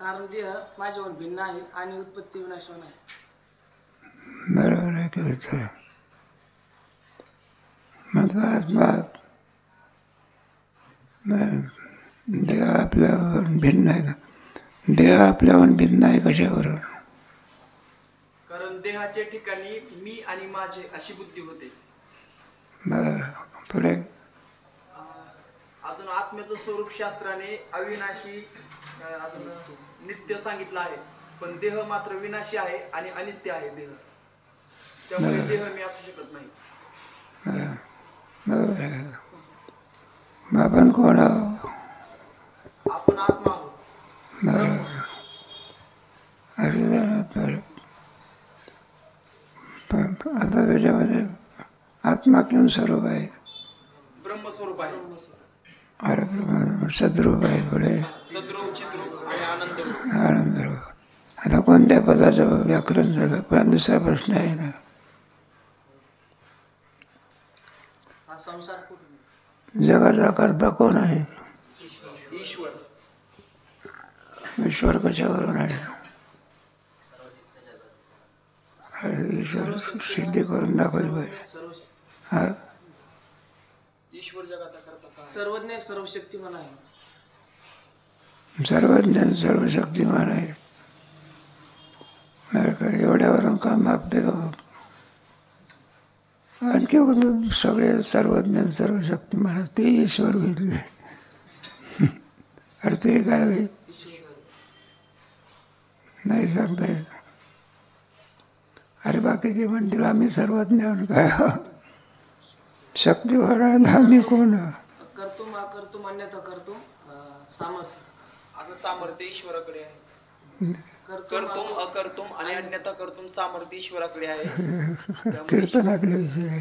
कारण देह माझ्याहून भिन्न आहे आणि उत्पत्ती विनाशवान आहे. बरोबर आहे की विचार. मग आत्मा देह आपल्यावर भिन्न आहे का? देह आपल्यावर भिन्न आहे कशावरून? कारण देहाच्या ठिकाणी मी आणि माझे अशी बुद्धी होते. बरं, पुढे अजून आत्म्याचं स्वरूप शास्त्राने अविनाशी अजून नित्य सांगितलं आहे, पण देह मात्र विनाशी आहे आणि अनित्य आहे देह, त्यामुळे देह मी असू शकत नाही. बरोबर आहे. मग आपण कोण आहोत? आपण आत्मा आहोत. बरोबर. असं झालं तर आता त्याच्यामध्ये आत्मा किंवा स्वरूप आहे? ब्रह्मस्वरूप आहे. अरे सद्रूप आहे. पुढे सद्रूप, चिद्रूप आणि आनंदरूप. आनंदरूप. आता कोणत्या पदाचं व्याकरण झालं? पण दुसरा प्रश्न आहे ना, हा संसार कुठून? जगाचा करता कोण आहे? ईश्वर. ईश्वर कशावरून आहे? अरे ईश्वर सिद्धी करून दाखवली पाहिजे. हा, ईश्वर जगाचा करता. सर्वज्ञ सर्वशक्तिमान आहे. सर्वज्ञ सर्वशक्तिमान आहे. बरं का, एवढ्यावरून का मागते का? आणखी सगळे सर्वज्ञ सर्वशक्तिमान ते ईश्वर होईल. अरे ते काय होईल नाही सांगता येत. अरे बाकीचे म्हणतील आम्ही सर्वज्ञ काय शक्तिवान आहे, आम्ही कोण? कर्तुम अकर्तुम अन्यथा कर्तुम सामर्थ्य. असं सामर्थ्य ईश्वराकडे आहे. कर्तुम अकर्तुम आणि अन्यथा कर्तुम सामर्थ्य ईश्वराकडे आहे. कीर्तनातले विषय आहे.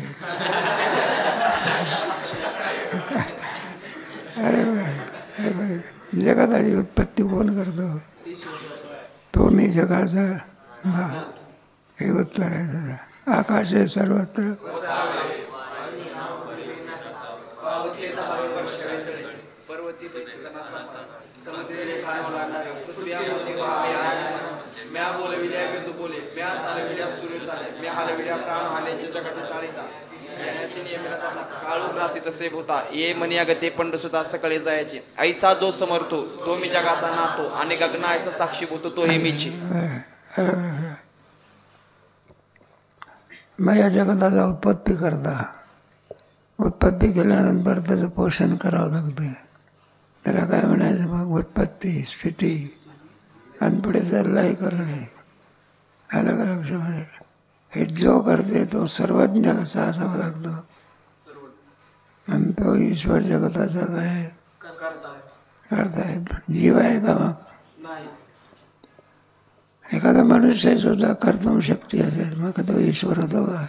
अरे जगाची उत्पत्ती कोण करतो? तो मी जगाचा ना, हे उत्तर आहे. आकाश आहे सर्वत्र. ये मनिया गते पंडसुता सकाळी जायचे. ऐसा जो समर्थो तो मी जगाचा नातो आणि गगना ऐसा साक्षीभूत तो हे मीची. मग या जगताचा उत्पत्ती करता, उत्पत्ती केल्यानंतर त्याचं पोषण करावं लागतं. त्याला काय म्हणायचं मग? उत्पत्ती, स्थिती आणि पुढे लय करणे. अलग अलग लक्षामध्ये हे जो करते तो सर्वज्ञ कसा असावा लागतो. आणि तो ईश्वर जगताचा काय करता आहे. जीव आहे का मग? एखादा मनुष्य सुद्धा कर्तुम शक्ती असेल, मग तो ईश्वर होतो का?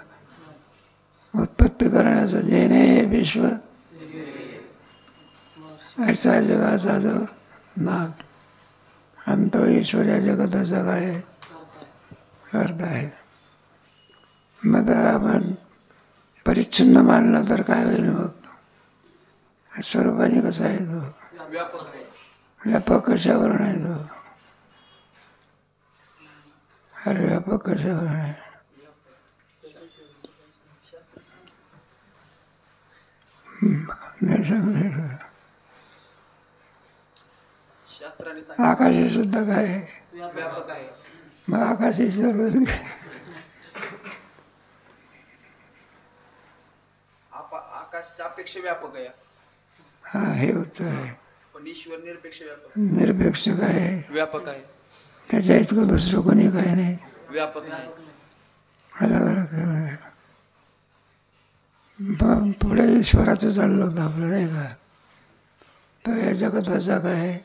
उत्पत्ती करण्याचं जेणे विश्व ऐसा जगाचा जो नाथ, आणि तो ईश्वर या जगताचा काय करता आहे. मग आपण परिच्छिन्न मानलं तर काय होईल मग? स्वरूपाने कसा आहे तो? व्यापक कशावरून आहे तो? अरे व्यापक कशावरून आहे? नाही सांगता. आकाश सुद्धा काय आहे? व्यापक आहे. मग आकाश ईश्वर होईल. आकाश सापेक्ष व्यापक आहे. हा, हे उत्तर आहे. पण ईश्वर निरपेक्ष व्यापक. निरपेक्ष काय आहे? व्यापक आहे. त्याच्या इतकं दुसरं कोणी काय नाही. व्यापक नाही. अलग अलग. पुढे ईश्वराचं चाललं होतं आपलं नाही का? तर या जगताचा काय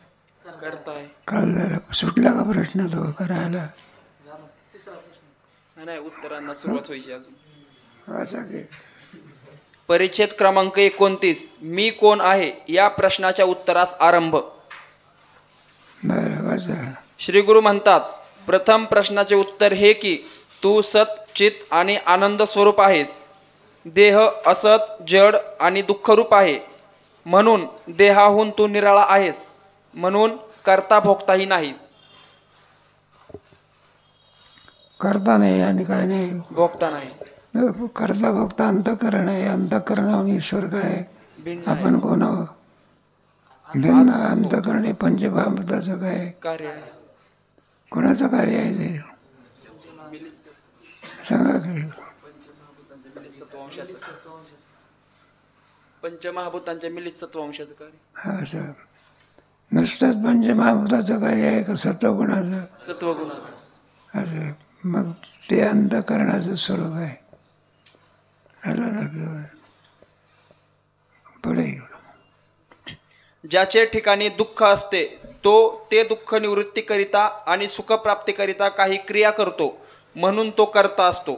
करताय. काल झाला सुटला का प्रश्न तो करायला? नाही, उत्तरांना सुरुवात व्हायची अजून. अच्छा की परिच्छेद क्रमांक 29 मी कोण आहे या प्रश्नाच्या उत्तरास आरंभ. बरं वाचा. श्री गुरु म्हणतात, प्रथम प्रश्नाचे उत्तर हे की तू सत चित आणि आनंद स्वरूप आहेस. देह असत जड आणि दुःखरूप आहे, म्हणून देहाहून तू निराळा आहेस, म्हणून करता भोगताही नाहीस. करता नाही आणि काय नाही. भोगता नाही. करता भोगता अंतःकरण आहे. अंतःकरणाहून ईश्वर काय आहे? भिन्न आहे. आपण कोण आहोत? भिन्न. अंतःकरण हे पंचमहाभूताचं काय आहे? कार्य आहे. कोणाचं कार्य आहे ते सांगा की. पंचमहाभूतांच्या मिलित सत्वांशाचं कार्य. हा सर. नुसतंच पंचमहाभूताचं कार्य आहे का सत्वगुणाचं? सत्वगुणाचं. असं मग ते अंतःकरणाचं स्वरूप आहे. ह्याला लक्षात. पुढे ज्याचे ठिकाणी दुःख असते तो ते दुःख निवृत्तीकरिता आणि सुखप्राप्तीकरिता काही क्रिया करतो, म्हणून तो करता असतो.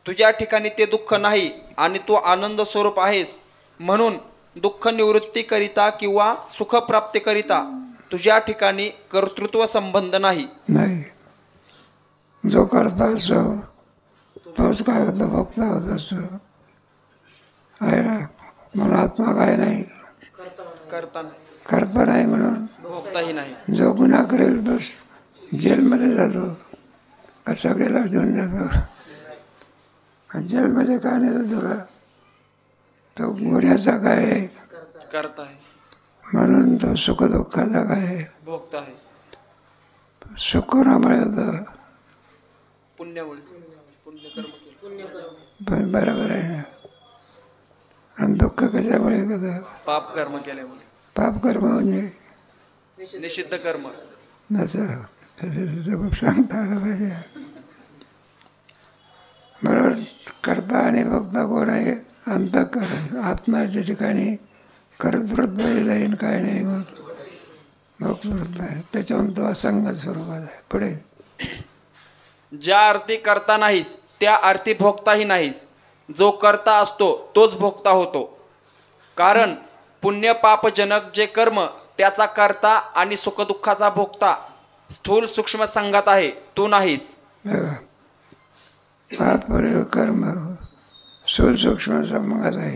तुझ्या ठिकाणी ते दुःख नाही आणि तू आनंद स्वरूप आहेस, म्हणून दुःख निवृत्तीकरिता किंवा सुखप्राप्तीकरिता तुझ्या ठिकाणी कर्तृत्व संबंध नाही. नाही. जो करता असो तोच काय होतं? भोगता होत असतो आहे ना. म्हणून आत्मा काय नाही? करता नाही. करता नाही म्हणून भोगताही नाही. जो गुन्हा करेल तो जेलमध्ये जातो का सगळ्याला घेऊन जातो? जेलमध्ये का नाही तुला? तो गुन्ह्याचा काय आहे? करता आहे. म्हणून तो सुखदुःखाचा काय आहे? भोगता आहे. सुख कोणामुळे होतं? पुण्यामुळे. पुण्यकर्म केलं. पण बरोबर आहे ना. आणि दुःख कशामुळे होतं? पाप कर्म केल्यामुळे. पाप कर्म म्हणजे निषिद्ध कर्म. नसं सांगता आलं पाहिजे. म्हणून करता आणि भोगता कोण आहे? अंतःकरण. आत्म्याच्या ठिकाणी कर्तृत्व येईल काय नाही. मग भोगतृत्व आहे. त्याच्याहून तो असंग स्वरूपात आहे. पुढे ज्या अर्थी करता नाहीस त्या अर्थी भोगताही नाहीस. जो करता असतो तोच भोगता होतो. कारण पुण्य पापजनक जे कर्म त्याचा करता आणि सुखदुःखाचा भोगता स्थूल सूक्ष्म संघात आहे, तू नाहीस. पाप कर्म स्थूल सूक्ष्म संघात आहे.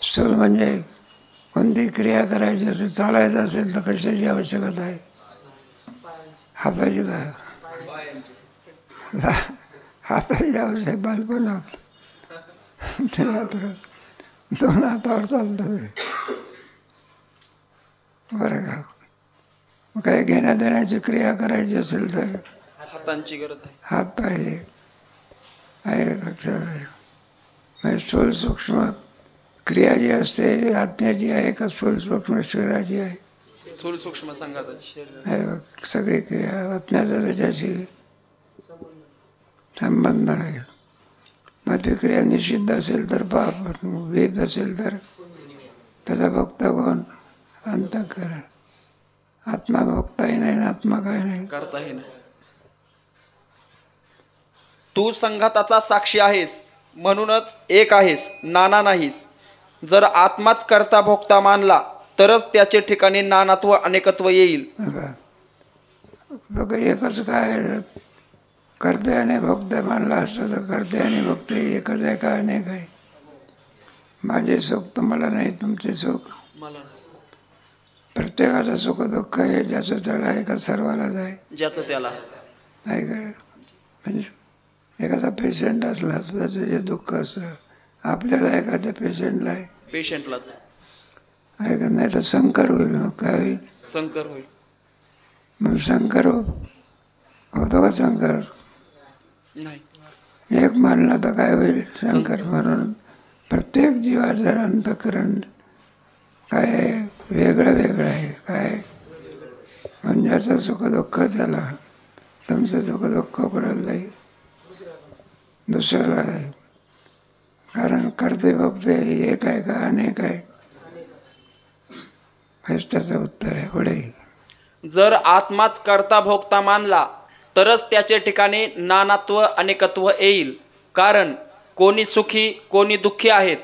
स्थूल म्हणजे कोणती क्रिया करायची असेल, चालायचं असेल तर कशाची आवश्यकता आहे? हाताची काय? हाताची आवश्यक बालपणात ते मात्र 2 हातावर चालतं ते. बरं का? मग काही घेण्या देण्याची क्रिया करायची असेल तर हातांची गरज आहे. हात पाहिजे आहे. लक्षात आहे. म्हणजे स्थूल सूक्ष्म क्रिया जी असते आत्म्याची आहे का स्थूल सूक्ष्म शरीराची आहे? स्थूल सूक्ष्म संघात शरीर आहे बघ. सगळी क्रिया आत्म्याचा त्याच्याशी संबंध नाही. मग ती क्रिया निषिद्ध असेल तर पाप, वेद असेल तर त्याचा भोगता कोण? अंतःकरण. आत्मा भोगताही नाही आणि आत्मा काय नाही? करताही नाही. तू संघाताचा साक्षी आहेस, म्हणूनच एक आहेस, नाना नाहीस. जर आत्माच करता भोगता मानला तरच त्याचे ठिकाणी नानात्व अनेकत्व येईल. लोक एकच काय करते आणि भोगते मानला असतं तर करते आणि भोगते एकच आहे का अनेक आहे? माझे सुख तुम्हाला नाही, तुमचे सुख मला. प्रत्येकाचं सुख दुःख आहे ज्याचं त्याला आहे का सर्वांनाच आहे? ज्याचं त्याला आहे का? म्हणजे एखादा पेशंट असला तर त्याचं जे दुःख असतं आपल्याला एखाद्या पेशंटला आहे. पेशंटलाच आहे का? नाही तर संकर होईल. मग काय होईल? संकर होईल. मग संकर होतो का? संकर नाही. एक मानला तर काय होईल? संकर. म्हणून प्रत्येक जीवाचं अंतःकरण काय आहे? वेगळं वेगळं आहे. काय म्हणजे ज्याचं सुख दुःख त्याला, तुमचं सुख दुःख कोणाला नाही, दुसऱ्याला नाही. कारण करते बघते एक आहे का अनेक आहे? हेच त्याचं उत्तर आहे. पुढे जर आत्माच करता भोगता मानला तरच त्याचे ठिकाणी नानात्व अनेकत्व येईल. कारण कोणी सुखी कोणी दुःखी आहेत.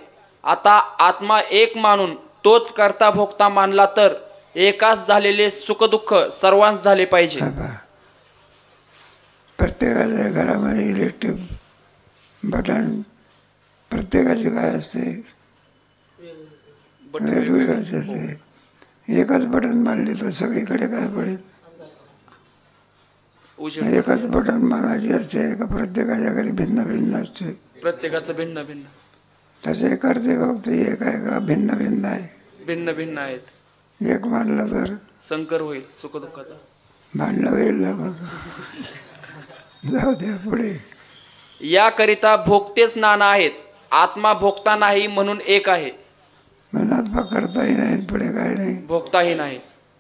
आता आत्मा एक मानून तोच करता भोगता मानला तर एकाच झालेले सुखदुःख सर्वांस झाले पाहिजे. प्रत्येकाच्या घरामध्ये इलेक्ट्रिक बटन प्रत्येकाची काय असते? वेगवेगळ्याच असते. एकच बटन मारले तर सगळीकडे काय पडेल? उजेड एकच बटन मागायची असते का प्रत्येकाच्या घरी भिन्न भिन्न असते? प्रत्येकाचं भिन्न भिन्न तसे करते फक्त एक आहे का भिन्न भिन्न आहे? भिन्न भिन्न आहेत. एक मानलं तर संकर होईल सुखदुःखाचा. भांडणं होईल ना बघ. जाऊ द्या पुढे. याकरिता भोगतेच नाना आहेत, आत्मा भोगता नाही म्हणून एक आहे. मनात पकडताही नाही पुढे काय नाही, भोगताही नाही,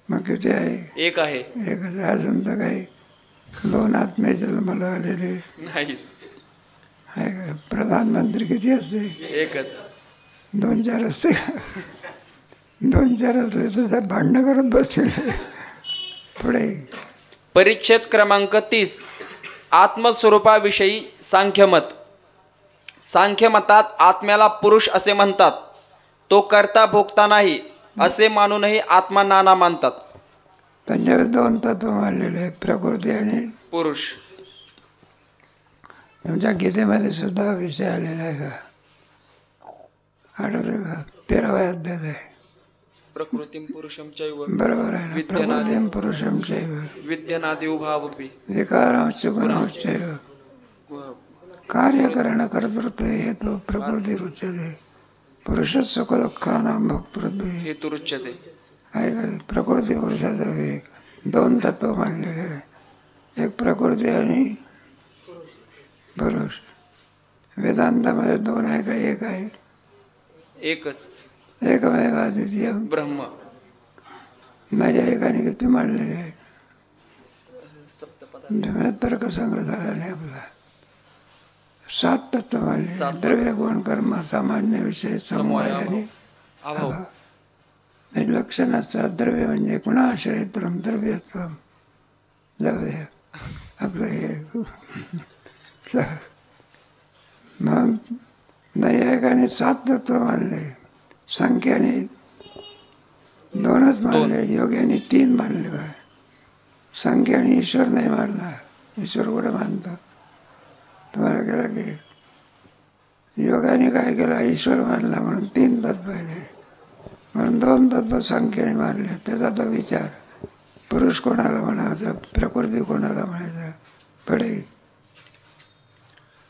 मग किती आहे? एक आहे. एकच आहे. अजून तर काही दोन आत्मे जन्माला आलेले नाही, आहे का? प्रधानमंत्री किती असते? एकच. दोन चार असते. दोन चार असले तर भांडणं करत बसतील. पुढे परिच्छेद क्रमांक 30. आत्मस्वरूपाविषयी सांख्यमत. सांख्यमतात आत्म्याला पुरुष असे म्हणतात, तो करता भोगता नाही असे मानूनही आत्मा नाना मानतात. त्यांच्यावर दोन तत्व मानलेले आहे, प्रकृती आणि पुरुष. तुमच्या गीतेमध्ये सुद्धा विषय आलेला आहे का? आठवतं का? 13व्या अध्यायात आहे. प्रकृतीम पुरुषम चैव बरोबर आहे ना? प्रकृतीम पुरुषम चैव विद्यनादि उभावपि विकारांश गुणांश्चैव कार्यकरण कर्तृत्व हेतु प्रकृती रुच्यते पुरुष सुख दुःखानां भोक्तृत्व हेतुरुच्यते. आहे का? प्रकृती पुरुषाचा विवेक. दोन तत्व मानलेले आहे, एक प्रकृती आणि पुरुष. वेदांतामध्ये दोन आहे का एक आहे? एकच. एकमेव अद्वितीय ब्रह्म. नाही एकाने किती मानलेले आहे? तर्कसंग्रह झाला नाही आपला. 7 तत्व मानले. द्रव्य गुण कर्म सामान्य विषय समवाय आणि अभाव. लक्षणाचा द्रव्य म्हणजे गुणाश्रयत्वम द्रव्यत्वम. जाऊ द्या आपलं हे. मग नैयायिकाने 7 तत्व मानले, संख्याने 2च मानले, योग्याने 3 मानले. संख्याने ईश्वर नाही मानला. ईश्वर कुठे मानतो? तुम्हाला केला की योगाने काय केला? ईश्वर मानला म्हणून 3 तत्व आहे, म्हणून 2 तत्व संख्येने मानले. त्याचा तर विचार पुरुष कोणाला म्हणायचा, प्रकृती कोणाला म्हणायचा? पुढे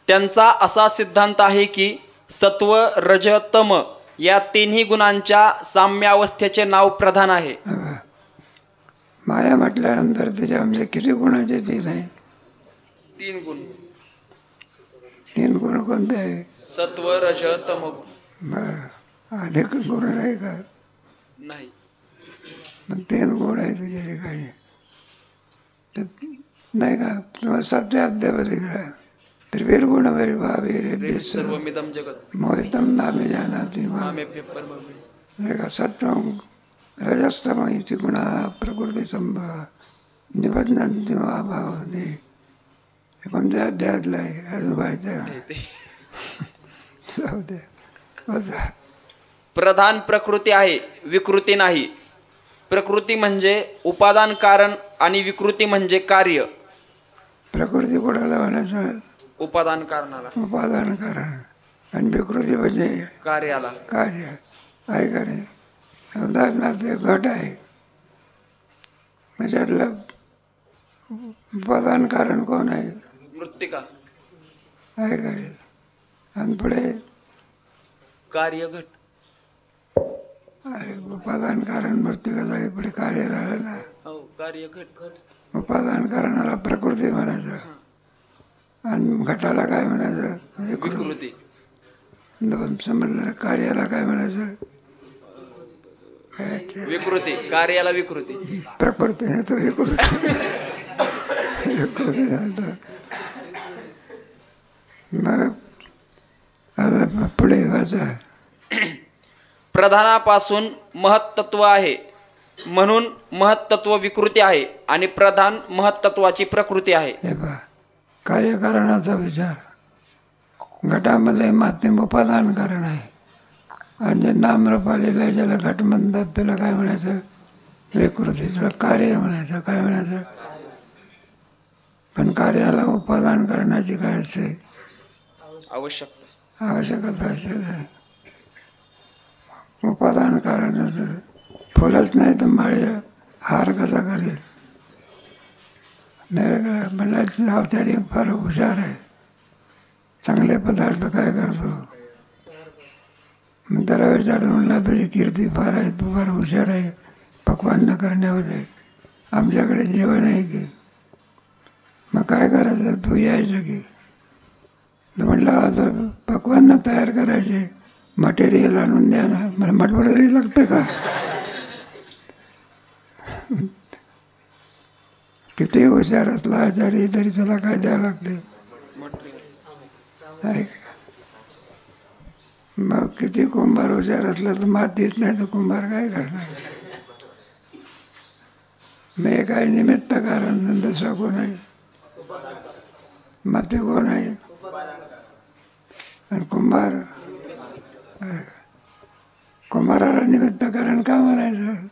त्यांचा असा सिद्धांत आहे की सत्व रज तम या तिन्ही गुणांच्या साम्यावस्थेचे नाव प्रधान आहे. माया म्हटल्यानंतर त्याच्यामध्ये किती गुणाचे 3 आहे? 3 गुण. 3 गुण कोणते आहे? सत्व रज तम. बरं, अधिक गुण आहे का? नाही. मग 3 गुण आहे तुझ्या ठिकाणी नाही का? तुम्हाला 7व्या अध्यायामध्ये गेला त्रिवीर गुण वैर भावे सर्वमिदं जगत मोहितम नामे जानाति मां. मामेभ्यः परमं. नाही का? सत्वं रजस्तम इति गुणा प्रकृती संभव निबंधन्ति भावते. कोणत्या अध्यायातला आहे? आजोबाच्या. जाऊ दे. प्रधान प्रकृती आहे, विकृती नाही. प्रकृती म्हणजे उपादान कारण आणि विकृती म्हणजे कार्य. प्रकृती कोणाला म्हणायचं? उपादान कारणाला. उपादान कारण. आणि विकृती म्हणजे कार्याला. कार्य आहे का नाही? उदाहरणार्थ घट आहे, त्याच्यातलं उपादान कारण कोण आहे? मृत्तिका. आहे का नाही? आणि पुढे कार्य घट. अरे उपादान कारण मृत्तिका झाली, पुढे कार्य राहिलं ना. हो, कार्य घट. उपादान कारणाला प्रकृती म्हणायचं आणि घटाला काय म्हणायचं? विकृती. 2 समजलं. कार्याला काय म्हणायचं? विकृती. कार्याला विकृती. प्रकृती नाही तर विकृती. विकृती नाही तर मग पुढे वाचा. प्रधानापासून महत्त्व आहे म्हणून महत्त्व विकृती आहे आणि प्रधान महत्त्वाची प्रकृती आहे. हे पहा, कार्यकारणाचा विचार. घटामध्ये माध्यम उपादान कारण आहे आणि जे नामरूप आलेलं आहे ज्याला घट म्हणतात त्याला काय म्हणायचं? विकृती. त्याला कार्य म्हणायचं. काय म्हणायचं? पण कार्याला उपादान करण्याची काय असते? आवश्यकता असते. उपादान कारण फुलच नाही तर माळी हार कसा करेल? नाही म्हणलं अवतारी फार हुशार आहे, चांगले पदार्थ काय करतो. मग त्याला विचारलं, म्हणला तुझी कीर्ती फार आहे, तू फार हुशार आहे पक्वान्न करण्यामध्ये, आमच्याकडे जेवण आहे की. मग काय करायचं, तू यायचं की. तर म्हटलं आता पक्वान्न तयार करायचे, मटेरियल आणून द्या ना. मला मटेरियल लागतं का. किती हुशार असला आचारी तरी त्याला काय द्यावं लागते. मग किती कुंभार हुशार असला तर मातीच नाही तर कुंभार काय करणार. मी काय निमित्त कारण, दुसरा कोण आहे, माती कोण आहे, आणि कुंभार. कुंभाराला निमित्त कारण का म्हणायचं.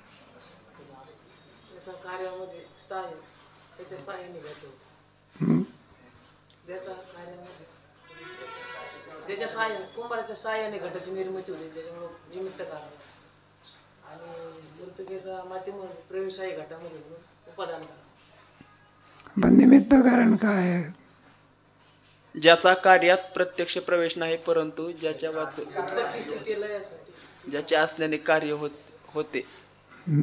त्याच्या कार्यामध्ये सहाय्य, त्याच्या सहाय्याने घडतो. त्याच्या कार्यामध्ये त्याच्या सहाय्याने, कुंभाराच्या सहाय्याने घटाची निर्मिती होते, त्याच्यामुळे निमित्त कारण. आणि मृत्युकेचा मातीमध्ये प्रवेश आहे घटामध्ये म्हणून उपादान कारण. पण निमित्त कारण काय आहे. ज्याचा कार्यात प्रत्यक्ष प्रवेश नाही, परंतु ज्याच्या उत्पत्ती स्थिती लयासाठी ज्याच्या असण्याने कार्य होते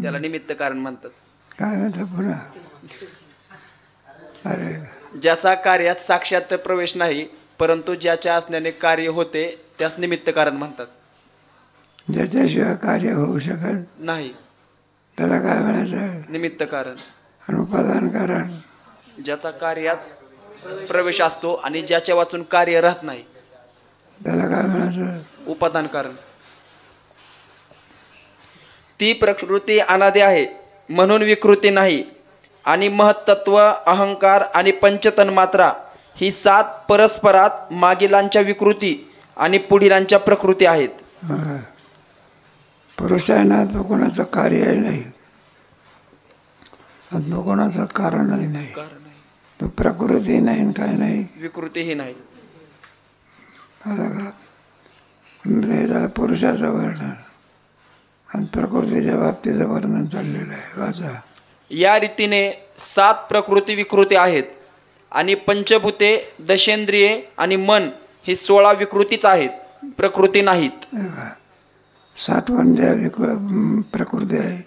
त्याला निमित्त कारण म्हणतात. काय म्हणतात पुन्हा. अरे ज्याचा कार्यात साक्षात प्रवेश नाही, परंतु ज्याच्या असण्याने कार्य होते त्यास निमित्त कारण म्हणतात. ज्याच्याशिवाय कार्य होऊ शकत नाही त्याला काय म्हणायचं, निमित्त कारण. आणि उपादान कारण. ज्याचा कार्यात प्रवेश असतो आणि ज्याच्या वाचून कार्य राहत नाही त्याला काय म्हणायचं, उपादान कारण. ती प्रकृती अनादी आहे म्हणून विकृती नाही, आणि महत्त्व, अहंकार आणि पंचतन मात्रा ही 7 परस्परात मागीलांच्या विकृती आणि पुढीलांच्या प्रकृती आहेत. पुरुष आहे ना तो कोणाचं कार्यही नाही, आणि तो कोणाचं कारणही नाही, तो प्रकृती नाही काय नाही, विकृतीही नाही. आता का हे झालं पुरुषाचं वर्णन, आणि प्रकृतीच्या बाबतीचं वर्णन चाललेलं आहे. वाचा. या रीतीने 7 प्रकृती विकृती आहेत, आणि पंचभूते, दशेंद्रिये आणि मन ही 16 विकृतीच आहेत, प्रकृती नाहीत. 7 कोणत्या प्रकृती आहे.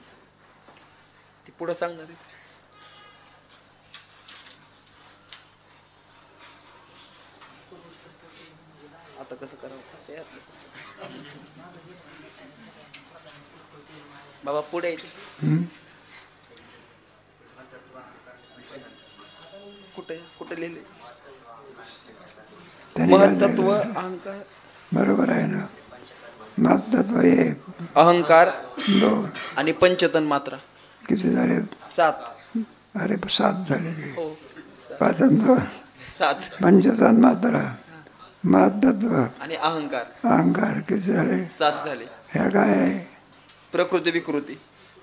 ती पुढे सांगणार आहे. आता कसं करावं असं आहे आपलं. बाबा पुढे कुठे लिहिले. महत्त्व, अहंकार. बरोबर आहे ना. महत्त्व 1, अहंकार 2 आणि पंचतन मात्रा किती झाले. 7. अरे 7 झाले की. हो 5 आणि 2 7. पंचतन मात्रा, महत्त्व आणि अहंकार, अहंकार किती झाले. 7 झाले. ह्या काय आहे, प्रकृती विकृती.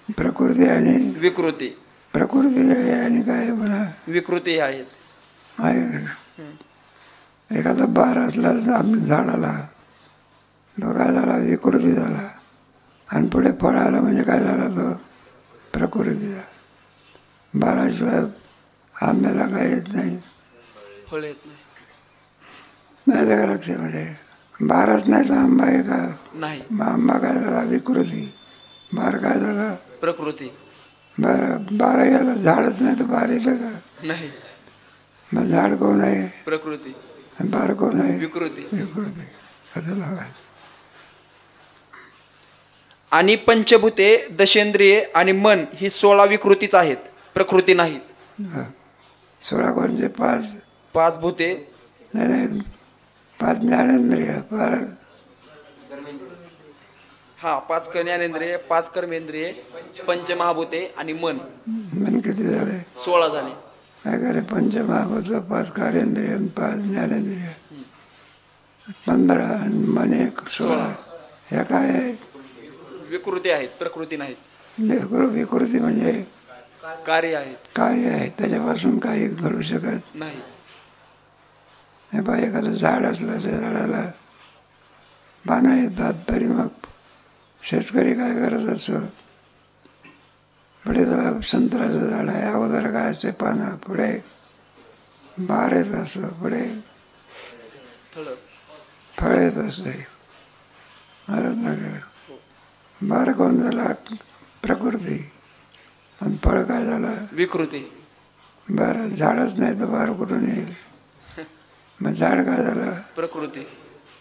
प्रकृती आणि विकृती. प्रकृती आहे आणि काय पुन्हा विकृती आहेत. आहे. एखादा बार असला झाडाला, तो काय झाला, विकृती झाला, आणि पुढे फळ आलं म्हणजे काय झाला, तो प्रकृतीचा. बाराशिवाय आंब्याला काय येत नाही, फळ येत नाही. नाही का लक्षामध्ये. बारच नाही तर आंबा आहे का. नाही. मग आंबा काय झाला, विकृती. बार काय झाला, प्रकृती. बरं बारा याला झाडच नाही तर बार येतं का. नाही. मग झाड कोण आहे, प्रकृती. आणि बार कोण आहे, विकृती. विकृती. असं लावायचं. आणि पंचभूते, दशेंद्रिये आणि मन ही 16 विकृतीच आहेत, प्रकृती नाहीत. 16 कोणते, 5 भूते. नाही 5 ज्ञानेंद्रिय, 5 ज्ञानेंद्रिय, 5 कर्मेंद्रिये, पंचमहाभूते आणि मन. मन किती झाले, 16 झाले. काय करे, पंचमहाभूत, 5 कार्यान्द्रिय, 5 ज्ञानेंद्रिय, 15, आणि मन 1, 16. ह्या काय आहे, विकृती आहेत, प्रकृती नाहीत. विकृती म्हणजे कार्य आहेत, कार्य आहे, त्याच्यापासून काही घडू शकत नाही. हे बा, एखादं झाड असलं त्या झाडाला पानं येतात, तरी मग शेतकरी काय करत असतो, पुढे त्याला संत्र्याचं झाड आहे, अगोदर काय असते पानं, पुढे बार येत असं पुढे ठळक फळ येत असते. आलं ना का? बार कोण झाला प्रकृती आणि फळ काय झालं विकृती. बरं झाडच नाही तर बार कुठून येईल? मग झाड काय झालं प्रकृती.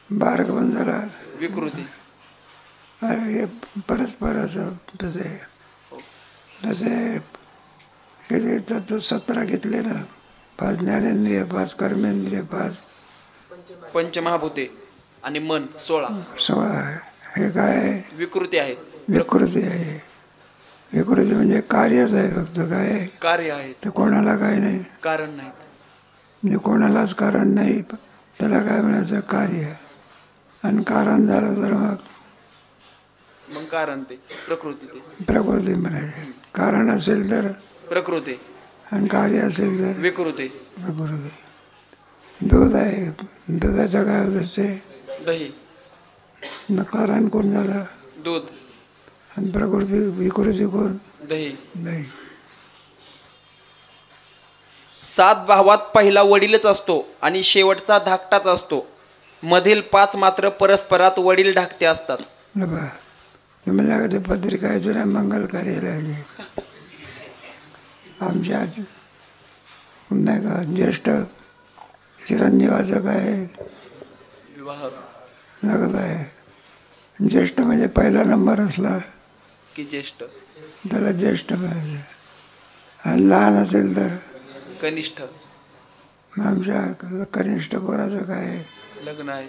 बार कोण झाला विकृती. अरे हे परस्पर असं तसे तसे किती तत्व 17 घेतले ना. 5 ज्ञानेंद्रिय 5 कर्मेंद्रिय 5 पंचमहाभूते आणि मन 16. 16 आहे. हे काय आहे? विकृती आहेत. विकृती आहे. विकृती म्हणजे कार्यच आहे फक्त. काय आहे? कार्य आहेत. तर कोणाला काय नाही. कारण नाहीत. म्हणजे कोणालाच कारण नाही त्याला काय म्हणायचं कार्य. आणि कारण झालं तर मग कारण ते प्रकृती. ते प्रकृती म्हणायचे. कारण असेल तर प्रकृती आणि कार्य असेल तर विकृती. प्रकृती. दूध आहे. दुधाचं काय होत असते दही. मग कारण कोण झालं दूध. आणि प्रकृती विकृती कोण दही. नाही. 7 भावात पहिला वडीलच असतो आणि शेवटचा धाकटाच असतो. मधील 5 मात्र परस्परात वडील धाकटे असतात. बा तुम्हाला कधी पत्रिका येतो ना मंगल कार्याला आमच्या नाही का ज्येष्ठ चिरंजीवाचं काय विवाह लागत आहे. ज्येष्ठ म्हणजे पहिला नंबर असला की ज्येष्ठ. त्याला ज्येष्ठ पाहिजे. आणि लहान असेल तर कनिष्ठ. आमच्या कनिष्ठ पोराचं काय लग्न आहे.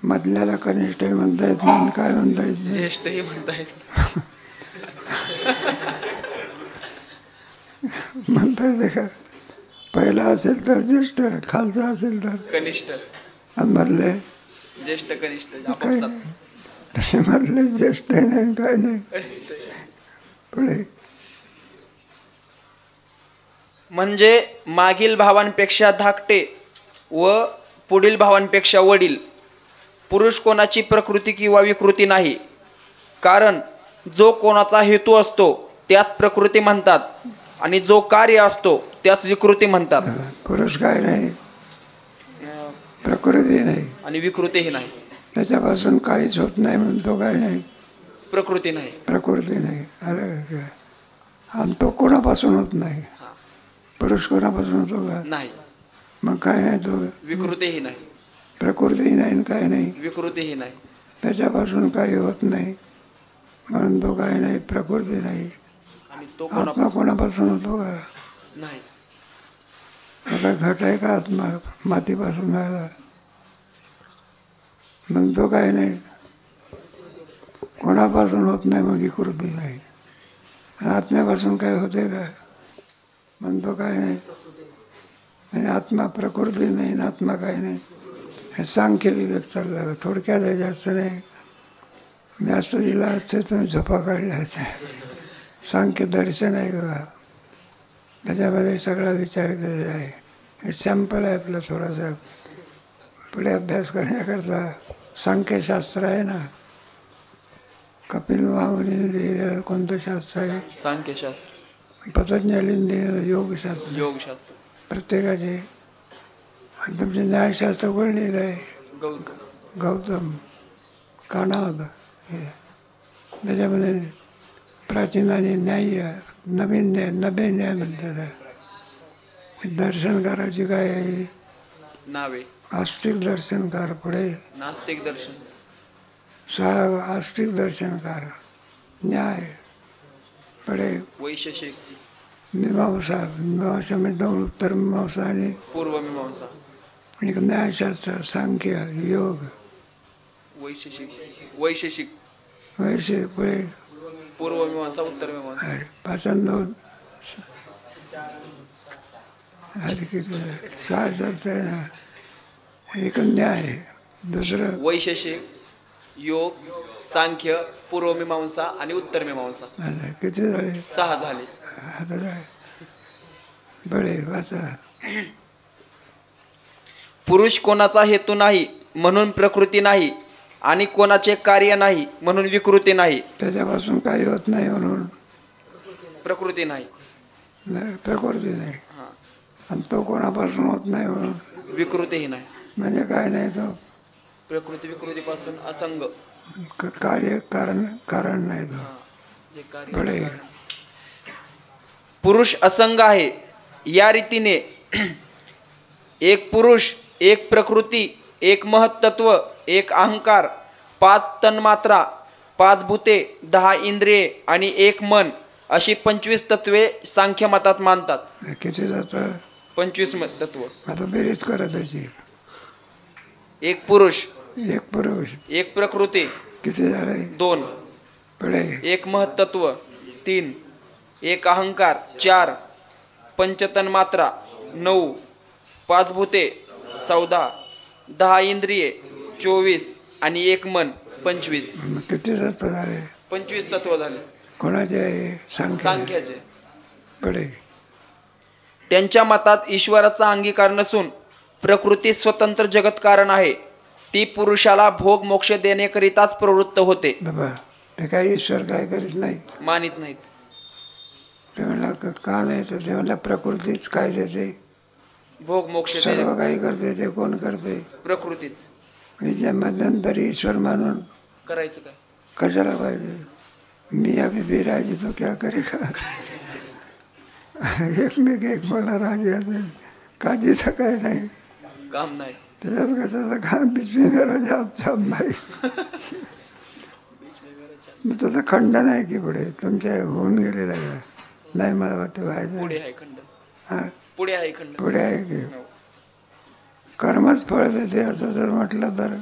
मधल्याला कनिष्ठही म्हणता येत नाही. काय म्हणता येत नाही. ज्येष्ठही म्हणतायत. म्हणता येते का? पहिला असेल तर ज्येष्ठ खालचा असेल तर कनिष्ठ. आणि मधले ज्येष्ठ कनिष्ठ काय आपापसात. तसे मधले ज्येष्ठ नाही काय नाही. पुढे म्हणजे मागील भावांपेक्षा धाकटे व पुढील भावांपेक्षा वडील. पुरुष कोणाची प्रकृती किंवा विकृती नाही. कारण जो कोणाचा हेतू असतो त्यास प्रकृती म्हणतात आणि जो कार्य असतो त्यास विकृती म्हणतात. पुरुष काय नाही प्रकृती नाही आणि विकृतीही नाही. त्याच्यापासून काहीच होत नाही म्हणतो. काय नाही प्रकृती नाही. प्रकृती नाही. अरे आणि तो कोणापासून होत नाही. पुरुष कोणापासून होतो का नाही. मग काय नाही. तो विकृतीही नाही. प्रकृतीही नाही काय नाही. विकृतीही नाही. त्याच्यापासून काही होत नाही म्हणून तो काय नाही प्रकृती नाही. आणि तो आत्मा कोणापासून होतो का नाही. आता घट आहे का आत्मा मातीपासून झाला मग तो काय नाही. कोणापासून होत नाही मग विकृती नाही. आणि आत्म्यापासून काय होते का म्हणतो काय नाही. म्हणजे आत्मा प्रकृती नाही आणि आत्मा काय नाही. हे सांख्य विवेक चालला. थोडक्यात आहे जास्त नाही. जास्त दिला असते तुम्ही झोपा काढल्या असते. सांख्य दर्शन आहे बघा त्याच्यामध्ये सगळा विचार केलेला आहे. हे सॅम्पल आहे आपलं थोडासा पुढे अभ्यास करण्याकरता. सांख्यशास्त्र आहे ना कपिल महामुनीने लिहिलेलं कोणतं शास्त्र आहे सांख्यशास्त्र. पतंजलीने लिहिलेलं योगशास्त्र. योगशास्त्र. प्रत्येकाचे. आणि तुमचे न्यायशास्त्र कोण लिहिलं आहे गौतम. गौतम कानाद. हे त्याच्यामध्ये प्राचीन आणि न्याय नवीन न्याय नवे न्याय म्हणतात. दर्शनकाराची काय आहे नावे. आस्तिक दर्शनकार. पुढे नास्तिक दर्शन. आस्तिक दर्शनकार न्याय. पुढे वैशेषिक. मीमांसा. मीमांसा म्हणजे 2 उत्तर मीमांसा आणि पूर्वमीमांसा. आणि न्यायशास्त्र सांख्य योग. वैशेषिक. वैशेषिक. वैसे पुढे पूर्वमीमांसा उत्तरमीमांसा. 5 आणि किती 6 शास्त्र आहे ना. एक न्याय. दुसरं वैशेषिक योग सांख्य पूर्वमीमांसा आणि उत्तरमीमांसा. किती झाले 6 झाले. आता काय बरे वाचा. पुरुष कोणाचा हेतू नाही म्हणून प्रकृती नाही आणि कोणाचे कार्य नाही म्हणून विकृती नाही. त्याच्यापासून काही होत नाही म्हणून प्रकृती नाही. प्रकृती नाही. आणि तो कोणापासून होत नाही म्हणून विकृतीही नाही. म्हणजे काय नाही तो प्रकृती विकृतीपासून असंग. कार्य कारण नाही तो जे कार्य बळे पुरुष असंग आहे. या रीतीने एक पुरुष, एक प्रकृती, एक महत्त्व, एक अहंकार, 5 तन्मात्रा, 5 भूते, 10 इंद्रिये आणि 1 मन अशी 25 तत्वे सांख्य मतात मानतात. किती जातं 25 तत्व. आता बेरीज करत त्याची. एक पुरुष, एक प्रकृती किती झाले 2, बळे एक महत्त्व 3, एक अहंकार 4, पंचतन्मात्रा 9, 5 भूते 14, 10 इंद्रिये 24 आणि 1 मन 25. मग किती तत्व झाले 25 तत्व झाले कोणाचे सांख्याचे. बळे त्यांच्या मतात ईश्वराचा अंगीकार नसून प्रकृती स्वतंत्र जगत कारण आहे. ती पुरुषाला भोग मोक्ष देण्याकरिताच प्रवृत्त होते. बाबा ते काही ईश्वर काय करीत नाही मानित नाहीत. ते म्हणला का नाही तर ते म्हणला प्रकृतीच काय देते भोग मोक्ष सर्व काही करते ते कोण करते प्रकृतीच. विद्या मध्यंतरी ईश्वर मानून करायचं काय कशाला पाहिजे. मी अभी भी राजी तो क्या करेगा. एक मला राजी असेल काजीचं काय नाही काम नाही. त्याच्यात कशाचं काम बीच में मेरा जात नाही. मग त्याचा खंड नाही की पुढे तुमच्या होऊन गेलेला आहे नाही मला वाटतं व्हायचं पुढे आहे खंड. हां पुढे आहे खंड. पुढे आहे की कर्मच फळ देते असं जर म्हटलं तर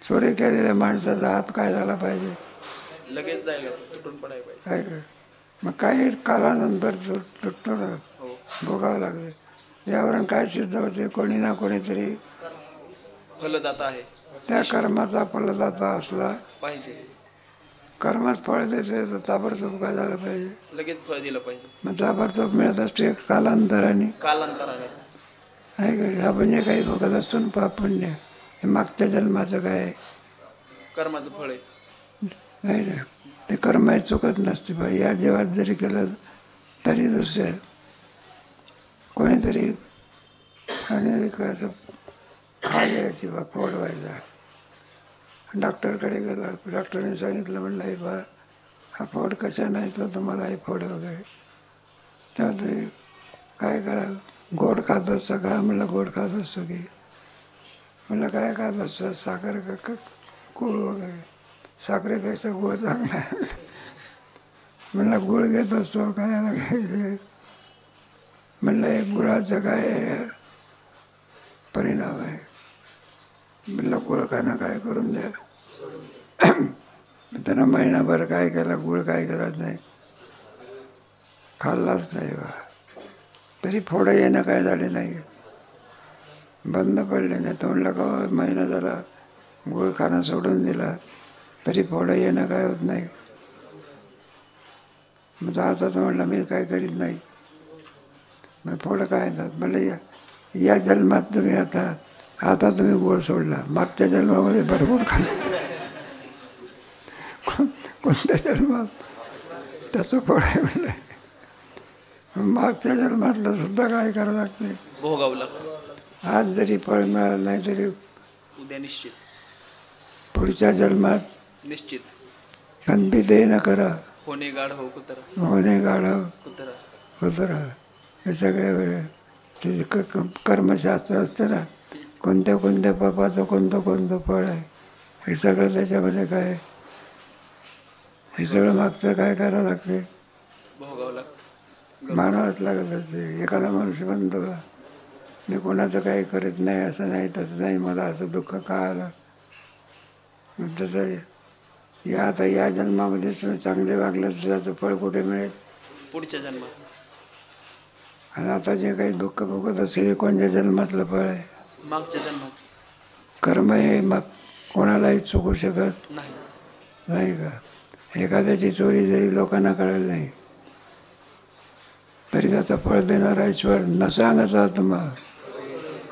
चोरी केलेल्या माणसाचा हात काय झाला पाहिजे लगेच जायला तुटून पडायला पाहिजे. काय कर मग काही कालानंतर तुटतो ना हो. भोगावं लागते. यावरून काय सिद्ध होते कोणी ना कोणीतरी फलदाता आहे त्या कर्माचा फलदाता असला पाहिजे. कर्मच फळ देते तर ताबडतोब काय झालं पाहिजे लगेच फळ दिलं पाहिजे. मग ताबडतोब मिळत असते कालांतराने कालांतराने. आहे का आपण जे काही बघत असतो ना पाप पुण्य हे मागच्या जन्माचं काय आहे कर्माचं फळ आहे. नाही ना ते कर्म चुकत नसते बाई. या जेव्हा जरी केलं तरी दुसऱ्या कोणीतरी आणि कसं खाली यायची बा फोड व्हायचा. डॉक्टरकडे गेला डॉक्टरने सांगितलं म्हणलं हे बा हा फोड कशा नाही तो तुम्हाला हे फोड वगैरे तेव्हा तुम्ही काय करा गोड खात असतं का म्हणलं गोड खात असतो की म्हणलं काय खात असतं साखर का गूळ वगैरे साखरेपेक्षा गूळ चांगला आहे म्हणलं गूळ घेत असतो काय घ्यायचे म्हणलं एक गुळाचं काय परिणाम आहे म्हणलं गुळ खाणं काय करून द्या. त्यानं महिनाभर काय केलं गुळ काय केलाच नाही खाल्लाच नाही बा. तरी फोडं येणं काय झाले नाही बंद पडले नाही. तो म्हणलं का महिना झाला गुळ खाणं सोडून दिला तरी फोडं येणं काय होत नाही. मग आता तो म्हणलं मी काय करीत नाही. मग फोडं काय येतात म्हणलं या जन्मात तुम्ही आता तुम्ही गोड सोडला मागच्या जन्मामध्ये भरपूर खाल्लं कोणत्या जन्मात त्याचं फळ आहे म्हणलं. मागच्या जन्मातलं सुद्धा काय करावं लागते भोगावं लागतं. आज जरी फळ मिळालं नाही तरी उद्या निश्चित पुढच्या जन्मात निश्चित. संधी दे न करा होणे गाढ हो कुत्रा होणे गाढव कुत्रा कुत्रा हे सगळ्या वेळेस ते कर्मशास्त्र असतं ना कोणत्या कोणत्या पापाचं कोणतं फळ आहे हे सगळं त्याच्यामध्ये काय हे सगळं मागचं काय करावं लागते भोगावं लागतं. मानावंच लागत असते. एखादा मनुष्य म्हणतो का मी कोणाचं काही करत नाही असं नाही तसं नाही मला असं दुःख का आलं तसं आता या जन्मामध्ये तुम्ही चांगले वागलं तर त्याचं फळ कुठे मिळेल पुढच्या जन्मात. आणि आता जे काही दुःख भोगत असेल हे कोणत्या जन्मातलं फळ आहे मागच्या जन्मात. कर्म हे मग कोणालाही चुकू शकत नाही. नाही का. एखाद्याची चोरी जरी लोकांना कळेल नाही तरी त्याचं फळ देणारा ईश्वर न सांगता तुम्हाला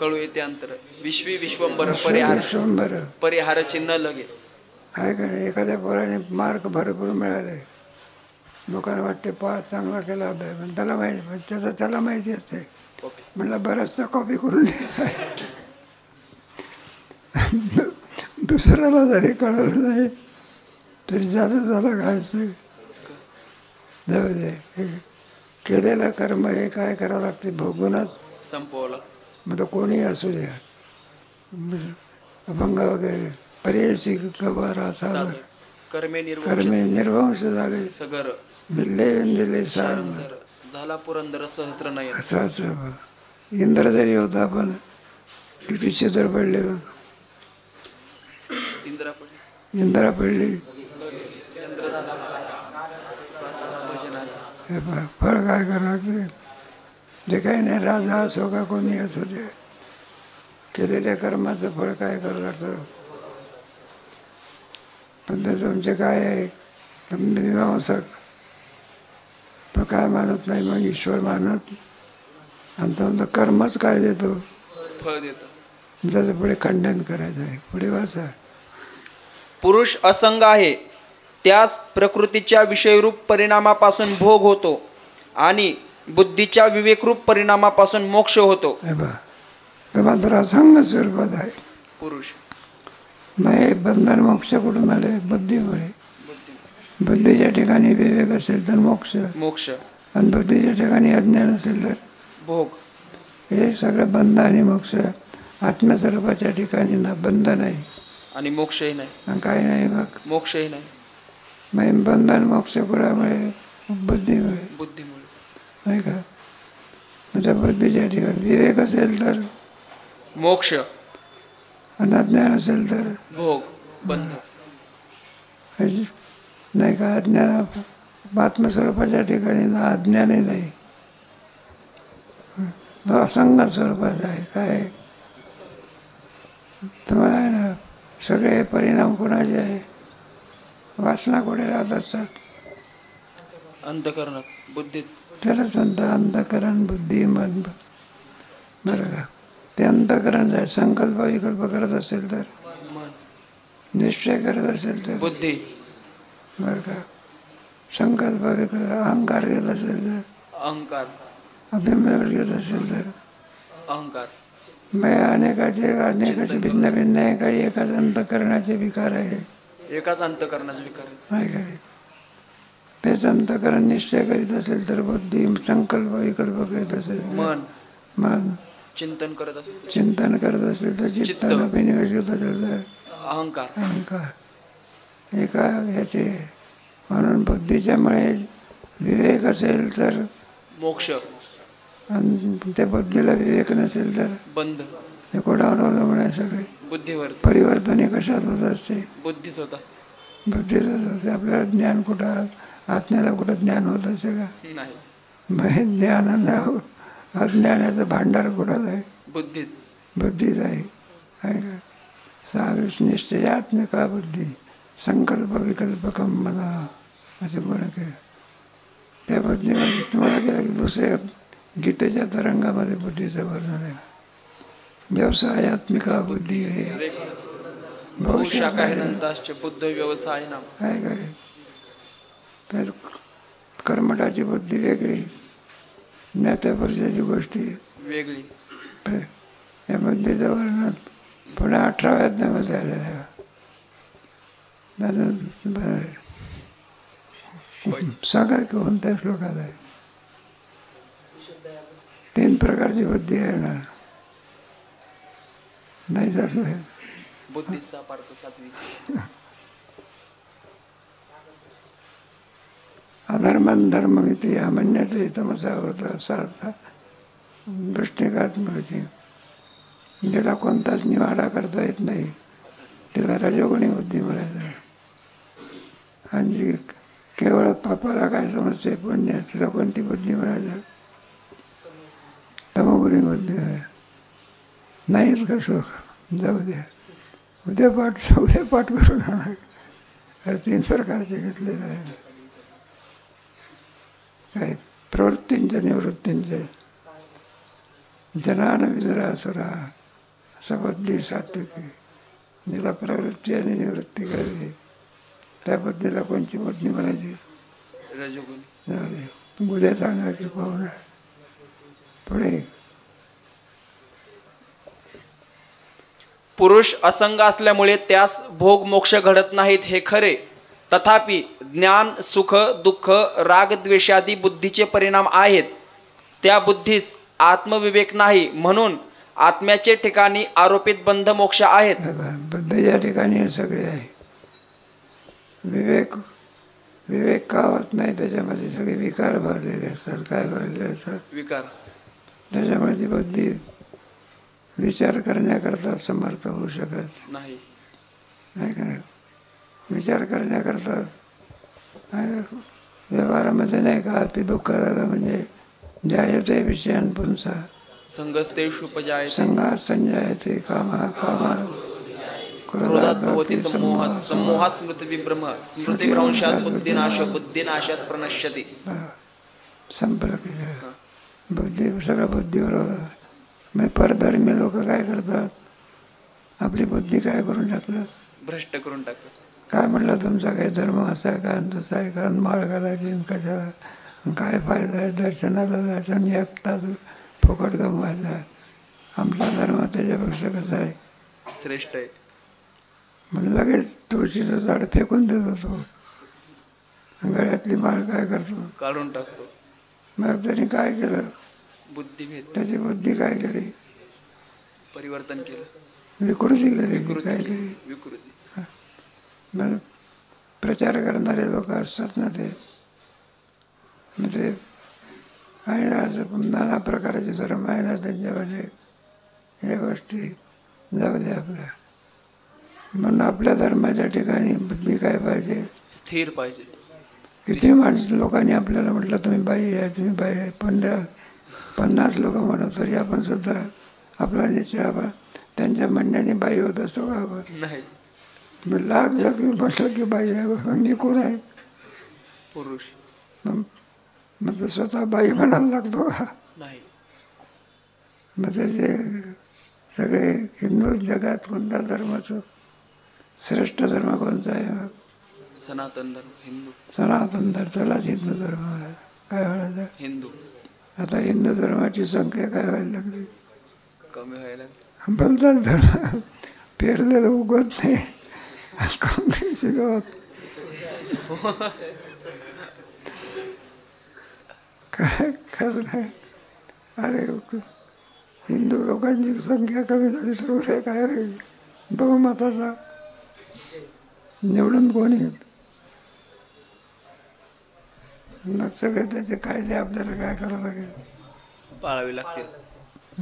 कळू येते अंतर. विश्वी विश्वंभर परिहार विश्वंभर परिहार चिन्ह लगे आहे का नाही. एखाद्या पोराने मार्क भरपूर मिळाले लोकांना वाटते चांगला केला अभ्यास, पण त्याला माहिती, पण त्याला माहिती असते. ओके. म्हटलं बराचसा कॉपी करून दुसऱ्याला जरी कळलं नाही तरी झालं घायचं. जाऊ दे, हे केलेलं कर्म हे काय करावं लागते, भोगूनच संपवला. मग तो कोणी असू द्या, अभंग वगैरे पर्यायची गवारा सादर कर्मे कर्मे निर्वंश झाले, सगर दिले दिले सारंग झाला पुरंदर सहस्त्र नयन. सहस्र. इंद्र जरी होता पण किती छिद्र पडले, इंद्रा पडली. हे फळ काय करा जे काही नाही, राजा असो का कोणी असो दे, केलेल्या कर्माचं फळ काय करू लागतं. पण ते तुमचे काय आहे, मीमांसक पण काय मानत नाही, मग ईश्वर मानत, आणि तो कर्मच काय देतो, फळ देतो. त्याचं पुढे खंडन करायचं आहे. पुढे वाचा. पुरुष असंग आहे, त्यास प्रकृतीच्या विषयरूप परिणामापासून भोग होतो आणि बुद्धीच्या विवेकरूप परिणामापासून मोक्ष होतो. तो मात्र असंग स्वरूपात आहे पुरुष. मग हे बंधन मोक्ष कुठून आले, बुद्धीमुळे. बुद्धीच्या ठिकाणी विवेक असेल तर मोक्ष, आणि बुद्धीच्या ठिकाणी अज्ञान असेल तर भोग. हे सगळं बंध आणि मोक्ष. आत्मस्वरूपाच्या ठिकाणी ना बंध नाही आणि मोक्षही नाही, आणि काही नाही, मग मोक्षही नाही. मग बंधन मोक्ष कुणामुळे, बुद्धीमुळे. नाही का. मग त्या बुद्धीच्या ठिकाणी विवेक असेल तर मोक्ष, आणि अज्ञान असेल तर भोग, बंध. नाही का. अज्ञान आत्मस्वरूपाच्या ठिकाणी ना अज्ञानही नाही, असंग स्वरूपात आहे. काय तुम्हाला आहे ना, सगळे परिणाम कोणाचे आहे, वासना कुठे राहत असतात, अंतःकरणात, बुद्धीत. त्यालाच म्हणतात अंतःकरण, बुद्धी, मन. बरं का. ते अंतःकरण आहे. संकल्प विकल्प करत असेल तर मन, निश्चय करत असेल तर बुद्धी. बरं का. संकल्प विकल्प अहंकार घेत असेल तर अहंकार, अभिमान घेत असेल तर अहंकार. अनेकाचे भिन्न भिन्न आहे, काही एकाच अंतःकरणाचे विकार आहे, एकाच अंतःकरणाचे विकार नाही का. तेच अंतःकरण निश्चय करीत असेल तर बुद्धी, संकल्प विकल्प करीत असेल मन चिंतन करत असेल, चिंतन करत असेल तर चित्ताला विनिवेश घेत असेल तर अहंकार. एका ह्याचे म्हणून बुद्धीच्यामुळे विवेक असेल तर मोक्ष, आणि त्या बुद्धीला विवेक नसेल तर बंध. हे कोणावर अवलंबून आहे सगळे. बुद्धीवर. परिवर्तन हे कशात होत असते, बुद्धीत होत असते. बुद्धीत होत असते. आपल्याला ज्ञान कुठं, आत्म्याला कुठं ज्ञान होत असे का, नाही. मग ज्ञानानं अज्ञानाचं भांडार कुठं आहे, बुद्धीत आहे का. 26 निश्चयात्मिका बुद्धी संकल्प विकल्पकम म्हणा असं कोण केलं. त्या बुद्धीमध्ये तुम्हाला केलं की दुसऱ्या गीतेच्या तरंगामध्ये बुद्धीचं वर्णन आहे. व्यवसायात्मिका बुद्धी रे बुद्ध व्यवसाय नाम काय करे. तर कर्मठाची बुद्धी वेगळी, ज्ञात्यापर्शाची गोष्टी वेगळी. या बुद्धीचं वर्णन पुन्हा 18व्या अध्यायामध्ये आलेलं आहे. सांगा कोणत्या श्लोकात आहे. 3 प्रकारची बुद्धी आहे ना, नाही झालं बुद्धीचा पार्थ 7वी. अधर्मन धर्ममिती म्हणण्यात तमसा होता साधा दृष्टिकात्मक, ज्याला कोणताच निवाडा करता येत नाही तिला रजोगुणी बुद्धी म्हणायचं. आणि केवळ पापाला काय समजते, पुण्य, तिला कोणती बुद्धी म्हणायचं, तमोगुणी बुद्धी आहे. नाहीत का श्लोक, जाऊ द्या, उद्या पाठ करून आणा. 3 प्रकारचे घेतलेले आहे. काय प्रवृत्तींच्या निवृत्तींचे. जनान विजरासुरा सबुद्धी सात्विकी, जिला प्रवृत्ती आणि निवृत्ती करायची त्या बुद्धीला कोणची बुद्धी म्हणायची, रजोगुणी. जाऊ दे. उद्या सांगा की पाहून पुढे. पुरुष असंग असल्यामुळे त्यास भोग मोक्ष घडत नाहीत हे खरे. तथापि ज्ञान, सुख, दुःख, राग, द्वेषादी बुद्धीचे परिणाम आहेत. त्या बुद्धीस आत्मविवेक नाही, म्हणून आत्म्याचे ठिकाणी आरोपित बंध मोक्ष आहेत. बुद्धीच्या ठिकाणी हे सगळे आहे. विवेक विवेक का होत नाही? त्याच्यामध्ये सगळे विकार भरलेले असतात. काय भरलेले असतात? विकार. त्याच्यामुळे ती बुद्धी विचार करण्याकरता समर्थ होऊ शकत नाही. नाही का? विचार करण्याकरता व्यवहारामध्ये नाही का अति दुःख झालं म्हणजे जायते विषयान पुंसा संगस्तेषुपजायते संघात संजायते कामा कामा क्रोधात भवति सम्मोह सम्मोहात स्मृतिविभ्रम स्मृतिभ्रंशात बुद्धिनाश बुद्धिनाशात प्रणश्यति. संपलं की बुद्धी सगळं बुद्धीवर मग परधर्मी लोक काय करतात? आपली बुद्धी काय करून टाकतात? भ्रष्ट करून टाकतात. काय म्हणलं तुमचा काही धर्म असा आहे का तसा आहे का? माळ घालायची कशाला? काय फायदा आहे? दर्शनाला जायचं आणि एक तास फुकट गमवायचा. आमचा धर्म त्याच्यापेक्षा कसा आहे? श्रेष्ठ आहे. म्हणून लगेच तुळशीचं झाड फेकून देत होतो. गळ्यातली माळ काय करतो? काढून टाकतो. मग त्यांनी काय केलं? बुद्धिभेद. त्याची बुद्धी काय केली? परिवर्तन केलं. विकृती केली. काय केली? विकृती. मग प्रचार करणारे लोक असतात ना ते म्हणजे आहे ना नाना प्रकारचे धर्म आहे ना त्यांच्यामध्ये या गोष्टी जाऊ दे आपल्या. म्हणून आपल्या धर्माच्या ठिकाणी बुद्धी काय पाहिजे? स्थिर पाहिजे. किती माणसं लोकांनी आपल्याला म्हटलं तुम्ही बाई आहे तुम्ही बाई आहे. 50 लोक म्हणत तरी आपण सुद्धा आपला निश्चय त्यांच्या म्हणण्याने बाई होत असतो का आपण? नाही. मग लाख जगी म्हटलं की बाई आहे मग मी कोण आहे? पुरुष. मग तो स्वतः बाई म्हणायला लागतो का? नाही. मग त्याचे सगळे हिंदू जगात कोणत्या धर्माचं श्रेष्ठ धर्म कोणता आहे? सनातन धर्म. हिंदू. सनातन धर्म. त्यालाच हिंदू धर्म म्हणायचं. काय म्हणायचं? हिंदू. आता हिंदू धर्माची संख्या काय व्हायला लागली? कमी व्हायला. बोलतात धर्म पेरलेलं उगवत नाही. काँग्रेसची गावात काय खरं नाही. अरे हिंदू लोकांची संख्या कमी झाली तर उद्या काय होईल? बहुमताचा निवडून कोण येत? मग सगळे त्याचे कायदे आपल्याला काय करावं लागेल? पाळावे लागतील.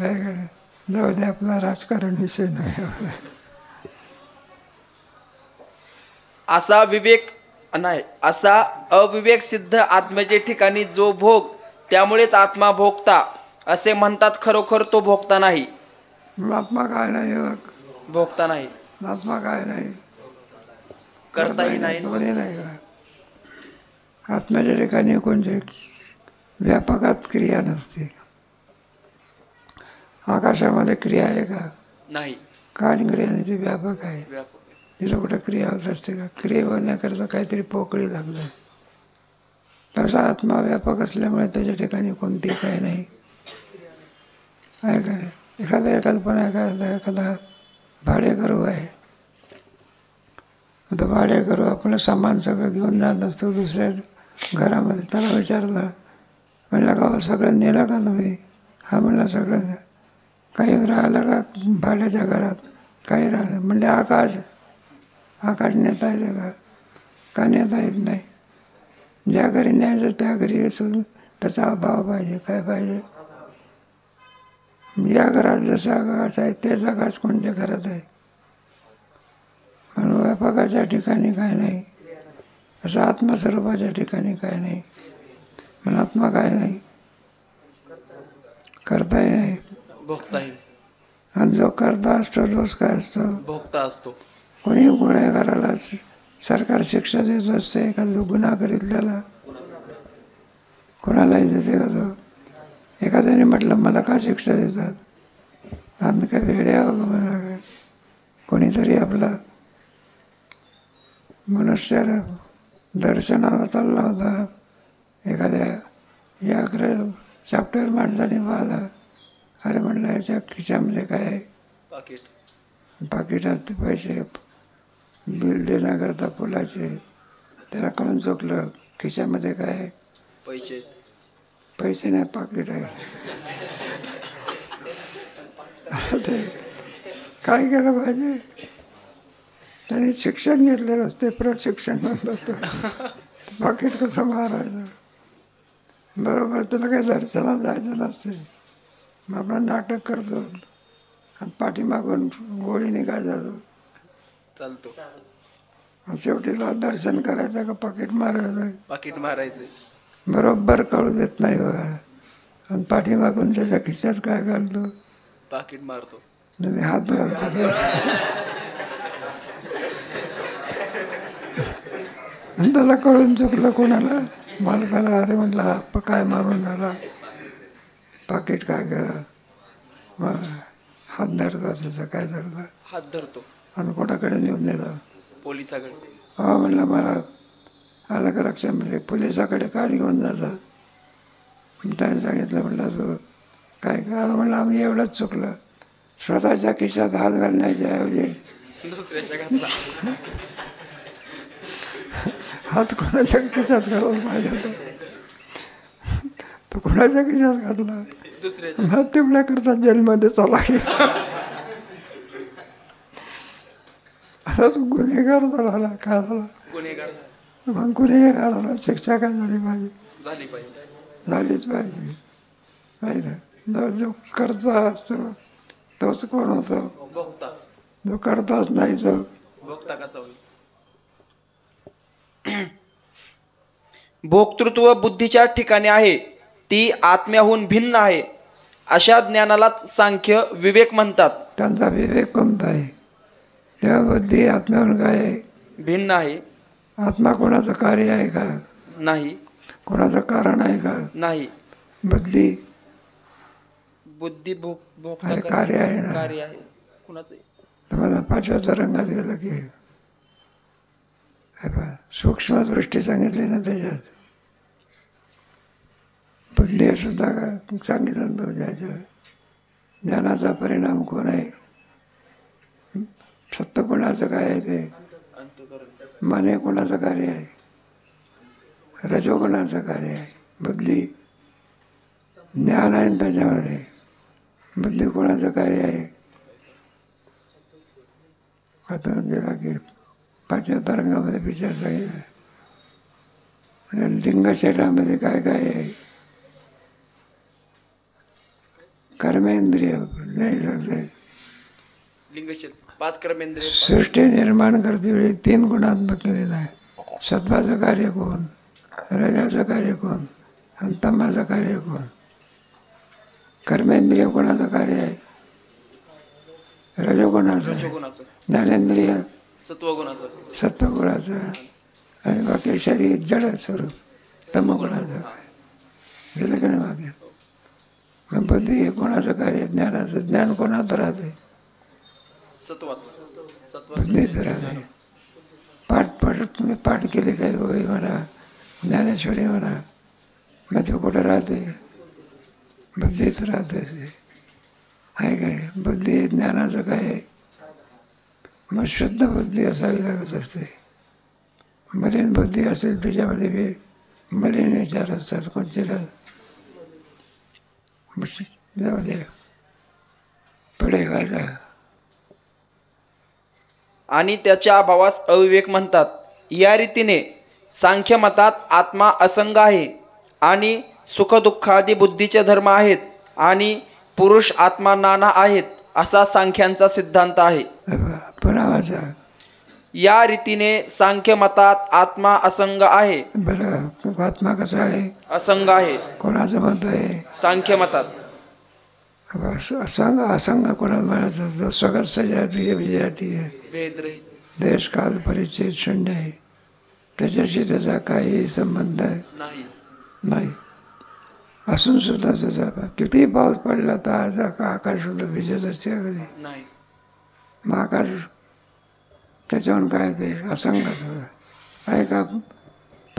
काय काय जाऊ दे आपला राजकारण विषय नाही. असा विवेक नाही. असा अविवेक सिद्ध आत्म्याच्या ठिकाणी जो भोग त्यामुळेच आत्मा भोगता असे म्हणतात, खरोखर तो भोगता नाही. आत्मा काय नाही? भोगता नाही. आत्मा काय नाही? करताही नाही. दोन्ही नाही का? आत्म्याच्या ठिकाणी कोणते व्यापकात क्रिया नसते. आकाशामध्ये क्रिया आहे का? नाही. काय क्रिया नाही? ती व्यापक आहे. व्यापक. तिला कुठं क्रिया होत असते का? क्रिया होण्याकरता काहीतरी पोकळी लागलं. तसा आत्मा व्यापक असल्यामुळे त्याच्या ठिकाणी कोणती काय नाही आहे का नाही? एखादा कल्पना एखादा भाडेकरू आहे. आता भाडेकरू आपलं सामान सगळं घेऊन जात असतो दुसऱ्या घरामध्ये. त्याला विचारलं म्हणलं का सगळं नेलं का तुम्ही? हा म्हणलं सगळं. काही राहिलं का भाड्याच्या घरात? काही राहिलं. म्हणले आकाश नेता येते का? का नेता येत नाही? ज्या घरी न्यायचं त्या घरी असून त्याचा अभाव पाहिजे. काय पाहिजे? या घरात जसं आकाश आहे तेच आकाश कोणत्या घरात आहे? म्हणून व्यापकाच्या ठिकाणी काय नाही, असं आत्मस्वरूपाच्या ठिकाणी काय नाही. म्हणून आत्मा काय नाही, करताही नाही, भोगताही. आणि जो करता असतो तोच काय असतो? भोगता असतो. कोणी गुन्हेगाराला सरकार शिक्षा देत असते का? जो गुन्हा करीत त्याला कोणालाही देते का? तो एखाद्याने म्हटलं मला का शिक्षा देतात? आम्ही काय वेडे आहो का? म्हणा काय कोणीतरी आपला मनुष्याला दर्शनाला चालला होता एखाद्या या चॅप्टर माणसाने पाहिलं, अरे म्हणलं याच्या खिशामध्ये काय आहे, पाकिटात ते पैसे बिल देण्याकरता फुलाचे. त्याला कळून चुकलं खिशामध्ये काय आहे, पैसे नाही पाकिट आहे. ते काय केलं पाहिजे, त्याने शिक्षण घेतलेलं असते, प्रशिक्षण म्हणतात. पाकिट कसं मारायचं बरोबर, त्याला काही दर्शनाला जायचं नसते. मग आपण नाटक करतो आणि पाठीमागून गोळीने काय जातो चालतो. शेवटी दर्शन करायचं का पाकिट मारायचं बरोबर कळू देत नाही बघा. आणि पाठीमागून त्याच्या खिशात काय घालतो, पाकिट मारतो, हात घालतो. आणि त्याला कळून चुकलं कोणाला, मालकाला. अरे म्हटलं हा काय मारून झाला, पाकिट काय करा. मग हात धरला, त्याचा काय धरला, हात धरतो आणि कोणाकडे नेऊन नेला, पोलिसाकडे. हा म्हणलं मला आलं का लक्षामध्ये, पोलिसाकडे काय घेऊन जाता. त्याने सांगितलं म्हटलं तू काय का, म्हणलं आम्ही एवढंच चुकलं, स्वतःच्या खिशात हात घालण्याच्या ऐवजी हात कोणाच्या खिशात घालून पाहिजे, तो कोणाच्या खिशात घातला. मला तेवढ्या करता जेलमध्ये चला. आता तू गुन्हेगार झाला, काय झाला, मग गुन्हेगार झाला, शिक्षा काय झाली पाहिजे, झालीच पाहिजे. नाही ना, जो करता असतो तोच कोण होतो, जो करताच नाही तो कसा होईल. भोक्तृत्व बुद्धीच्या ठिकाणी आहे, ती आत्म्याहून भिन्न आहे. अशा ज्ञानालाच सांख्य विवेक म्हणतात. त्यांचा विवेक कोणता आहे, तेव्हा बुद्धी आत्म्याहून काय आहे, भिन्न आहे. आत्मा कोणाचं कार्य आहे का, नाही. कोणाचं कारण आहे का, नाही. बुद्धी भोक्ता कार्य आहे ना. कार्य आहे कुणाचं. तुम्हाला 5व्या तरंगात गेलं की सूक्ष्म दृष्टी सांगितली ना, त्याच्यात बुद्धी सुद्धा सांगितलं तुझ्या. ज्ञानाचा परिणाम कोण आहे, सत्वगुणाचं काय आहे ते, मन हे कोणाचं कार्य आहे, रजोगुणाचं कार्य आहे. बुद्धी ज्ञान आहे त्याच्यामध्ये, बुद्धी कोणाचं कार्य आहे. आता गेला की 5व्या तरंगामध्ये विचार सांगितलं, लिंग शरीरामध्ये काय काय आहे, कर्मेंद्रिय नाही सांगते. पाच कर्मेंद्रिय सृष्टी निर्माण करते वेळी 3 गुणात्मक केलेलं आहे. सत्वाचं कार्य कोण, रजाचं कार्य कोण, आणि तमाचं कार्य कोण. कर्मेंद्रिय कोणाचं कार्य आहे, रजोगुणाचं. ज्ञानेंद्रिय सत्वगुणाचं. आणि बाकी शरीर जड स्वरूप तमगुणाचं. गेलं का नाही मागे. मग बुद्धी हे कोणाचं कार्य, ज्ञानाचं. ज्ञान कोणाचं राहते, बुद्धीत राहते. तुम्ही पाठ केले काय होई म्हणा, ज्ञानेश्वरी म्हणा, मग ते कुठं राहते, बुद्धीत राहते. आहे काय, बुद्धी ज्ञानाचं काय आहे. मग शुद्ध बुद्धी असावी लागत असते. मलिन बुद्धी असेल त्याच्यामध्ये बी मलिन विचार असतात. कोणत्याला जाऊ दे पुढे व्हायला. आणि त्याच्या अभावास अविवेक म्हणतात. या रीतीने सांख्य मतात आत्मा असंग आहे आणि सुखदुःखादी बुद्धीचे धर्म आहेत आणि पुरुष आत्मा नाना आहेत असा सांख्यांचा सिद्धांत आहे. या रीतीने सांख्य मतात आत्मा असंग आहे. बरं, आत्मा कसा आहे, असंग आहे. कोणाचं मत आहे, सांख्य मतात. असंग असंग कोणाला म्हणायचं, स्वगत सजाती विजाती आहे, भेदरहित, देश काल परिचय शून्य आहे. त्याच्याशी त्याचा काही संबंध नाही. असून सुद्धा त्याचा किती पाऊस पडला तर आज आकाश सुद्धा भिजत असते कधी नाही. मग आकाश त्याच्यावर काय ते असंग आहे का.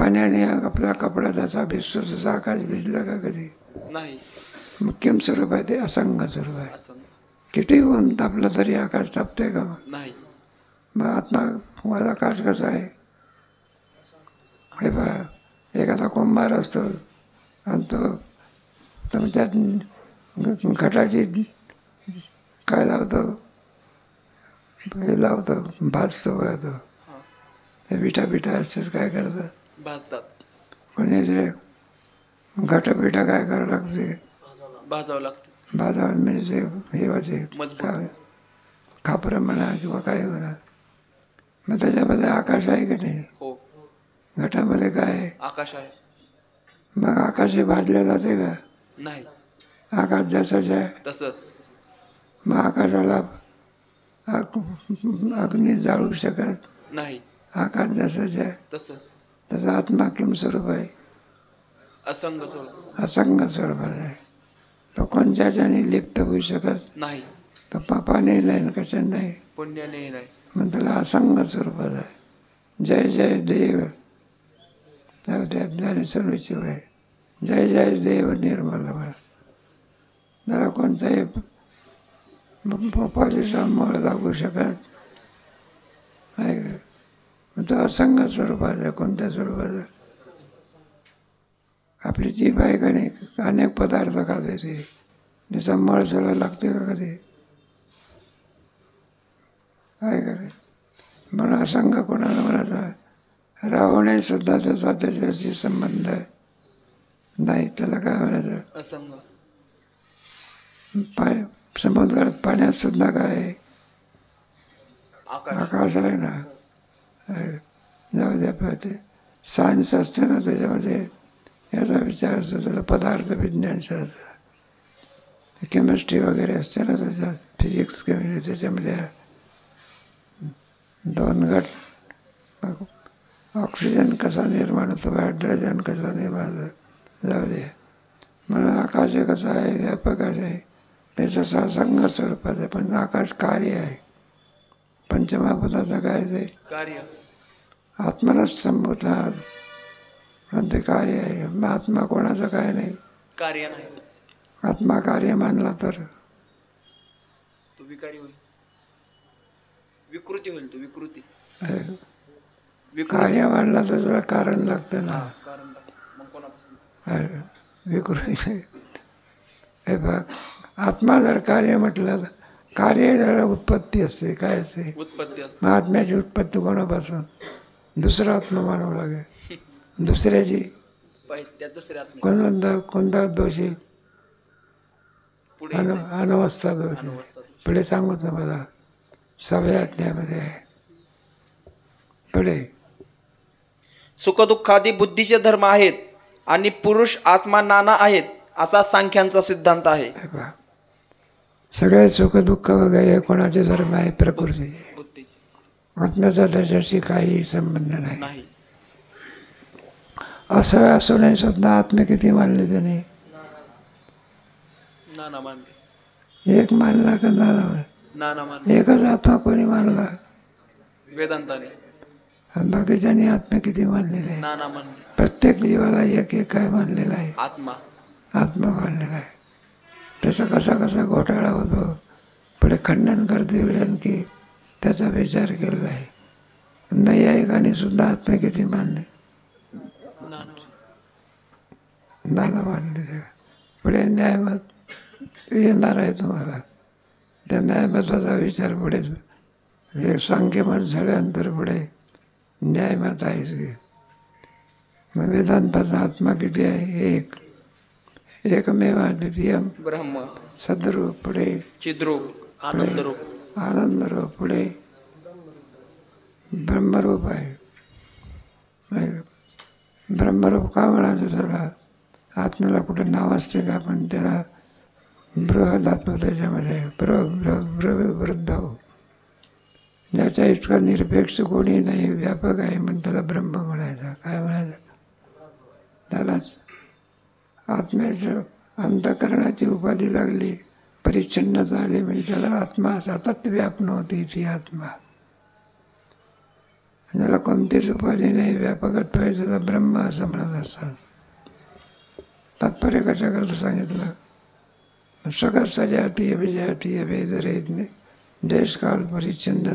पाण्याने आपला कपडा जसा भिजतो तसा आकाश भिजला का कधी? नाही. मग किम स्वरूप आहे ते? असंग स्वरूप आहे. असं किती ऊन तापलं तरी आकाश तापते का? नाही. मग आत्मा मला आकाश कसं आहे? हे पहा, एखादा कुंभार असतो आणि तो तुमच्या घटाची काय लावतो, हे लावतो, भाजतो बघा तो. हे बिठा असतात, काय करतात? भाजतात. कोणी ते घटपिठा काय करावं लागते? भाजावं लागतं. भाजावं म्हणजे हे होते काय, खापरं म्हणा किंवा काय म्हणा. मग त्याच्यामध्ये आकाश आहे की नाही? हो. घटामध्ये काय आहे? आकाश आहे. मग आकाश हे भाजले जाते का? नाही. आकाश जसंच आहे तसंच. मग आकाशाला अग्नी जाळू शकत नाही. आकाश जसंच आहे तसंच. तसं आत्मा किम स्वरूप आहे? असंग स्वरूप. असंग स्वरूपात आहे. तो कोणत्याच्याने लिप्त होऊ शकत नाही. तो पापाने नाही ना कशा नाही, पुण्याने नाही. मग त्याला असंग स्वरूपात आहे. जय जय देव ज्ञानेश्वरीची आहे. जय जय देव निर्मल म्हणा. त्याला कोणताही पॉलिसा मळ लागू शकत आहे का? तो असंग स्वरूपात आहे. कोणत्या स्वरूपात आहे? आपली जीभ आहे का नाही, अनेक पदार्थ खाते ते, जसा मळ झाला लागते का कधी? आहे का नाही? म्हणून असंग कोणाला म्हणायचा? रावणे सुद्धा त्याचा त्याच्याशी संबंध आहे नाही. त्याला काय म्हणायचं? असंग. समुद्रात पाण्यात सुद्धा काय आहे? आकाश. आकाश आहे ना. जाऊ द्या पाहते सायन्स असते ना, त्याच्यामध्ये याचा विचार असतो, त्याला पदार्थ विज्ञानशास्त्र, केमिस्ट्री वगैरे असते ना त्याच्यात, फिजिक्स केमिस्ट्री. त्याच्यामध्ये 2 गट, ऑक्सिजन कसा निर्माण होतो, हायड्रोजन कसा निर्माण होतो. जाऊ दे. म्हणून आकाश कसं आहे? व्यापक आहे. त्याचं असंग स्वरूपात आहे. पण आकाश कार्य आहे. पंचमहाभूताचं काय ते? कार्य. आत्मालाच संबोधतात आणि ते कार्य आहे. मग आत्मा कोणाचं काय नाही? कार्य नाही. आत्मा कार्य मानला तर तो विकारी होईल, विकृती होईल. तो विकृती. कार्य मानला तर त्याला कारण लागतं ना. कारण मग कोणापासून? विकृती. हे बघ, आत्मा जर कार्य म्हटलं तर कार्य जरा उत्पत्ती असते. काय असते? उत्पत्ती असते. मग आत्म्याची उत्पत्ती कोणापासून? दुसरा आत्मा मानावं लागेल. दुसऱ्याची त्या दुसऱ्या आत्मा. कोणता दोषी? पुढे अनवस्था दोषी. पुढे सांगू तुम्हाला 6व्या अध्यायामध्ये आहे. पुढे सुखदुःखादी बुद्धीचे धर्म आहेत आणि पुरुष आत्मा नाना आहेत असा सांख्यांचा सिद्धांत आहे. सगळे सुख दुःख वगैरे कोणाचे धर्म आहे? प्रकृतीचे. बुद्धीचे. आत्म्याचा त्याच्याशी काही संबंध नाही. नाही. असं असूनही सुद्धा आत्मे किती मानले त्याने? नाना मानले. एक मानला का नाना? नाना मानले. एकच आत्मा कोणी मानला? वेदांताने. आणि बाकीच्याने आत्मे किती मानलेले आहे? नाना मानले. प्रत्येक जीवाला एक एक काय मानलेला आहे? आत्मा. आत्मा मानलेला आहे. त्याचा कसा घोटाळा होतो पुढे खंडन करते वेळी आणखी त्याचा विचार केलेला आहे. नैयायिकाने सुद्धा आत्मे किती मानले? नाना मानले. पुढे न्यायमत येणार आहे तुम्हाला. त्या न्यायमताचा विचार पुढे हे सांख्यमत झाल्यानंतर पुढे न्यायमत आहे. मग वेदांताचा आत्मा किती आहे? एक. एकमेव द्वितीयम ब्रह्म. सद्रूप. पुढे चिद्रूप. आनंदरूप. आनंदरूप. पुढे ब्रह्मरूप आहे. ब्रह्मरूप का म्हणायचं त्याला? आत्म्याला कुठे नाव असते का? पण त्याला बृहदात्म त्याच्यामध्ये वृद्ध हो. ज्याच्या इतका निरपेक्ष कोणी नाही, व्यापक आहे म्हणून त्याला ब्रह्म म्हणायचा. काय म्हणायचं त्यालाच? आत्म्याच्या अंतःकरणाची उपाधी लागली, परिच्छिन्नता आली म्हणजे त्याला आत्मा सतत व्यापन होती ती आत्मा. ज्याला कोणतीच उपाधी नाही, व्यापकत्व त्याला ब्रह्म असं म्हणत असतात. तात्पर्य कशाकरता सांगितलं? सगळं सजातीय विजातीय वेदरेज्ञ देश काल परिच्छिन्न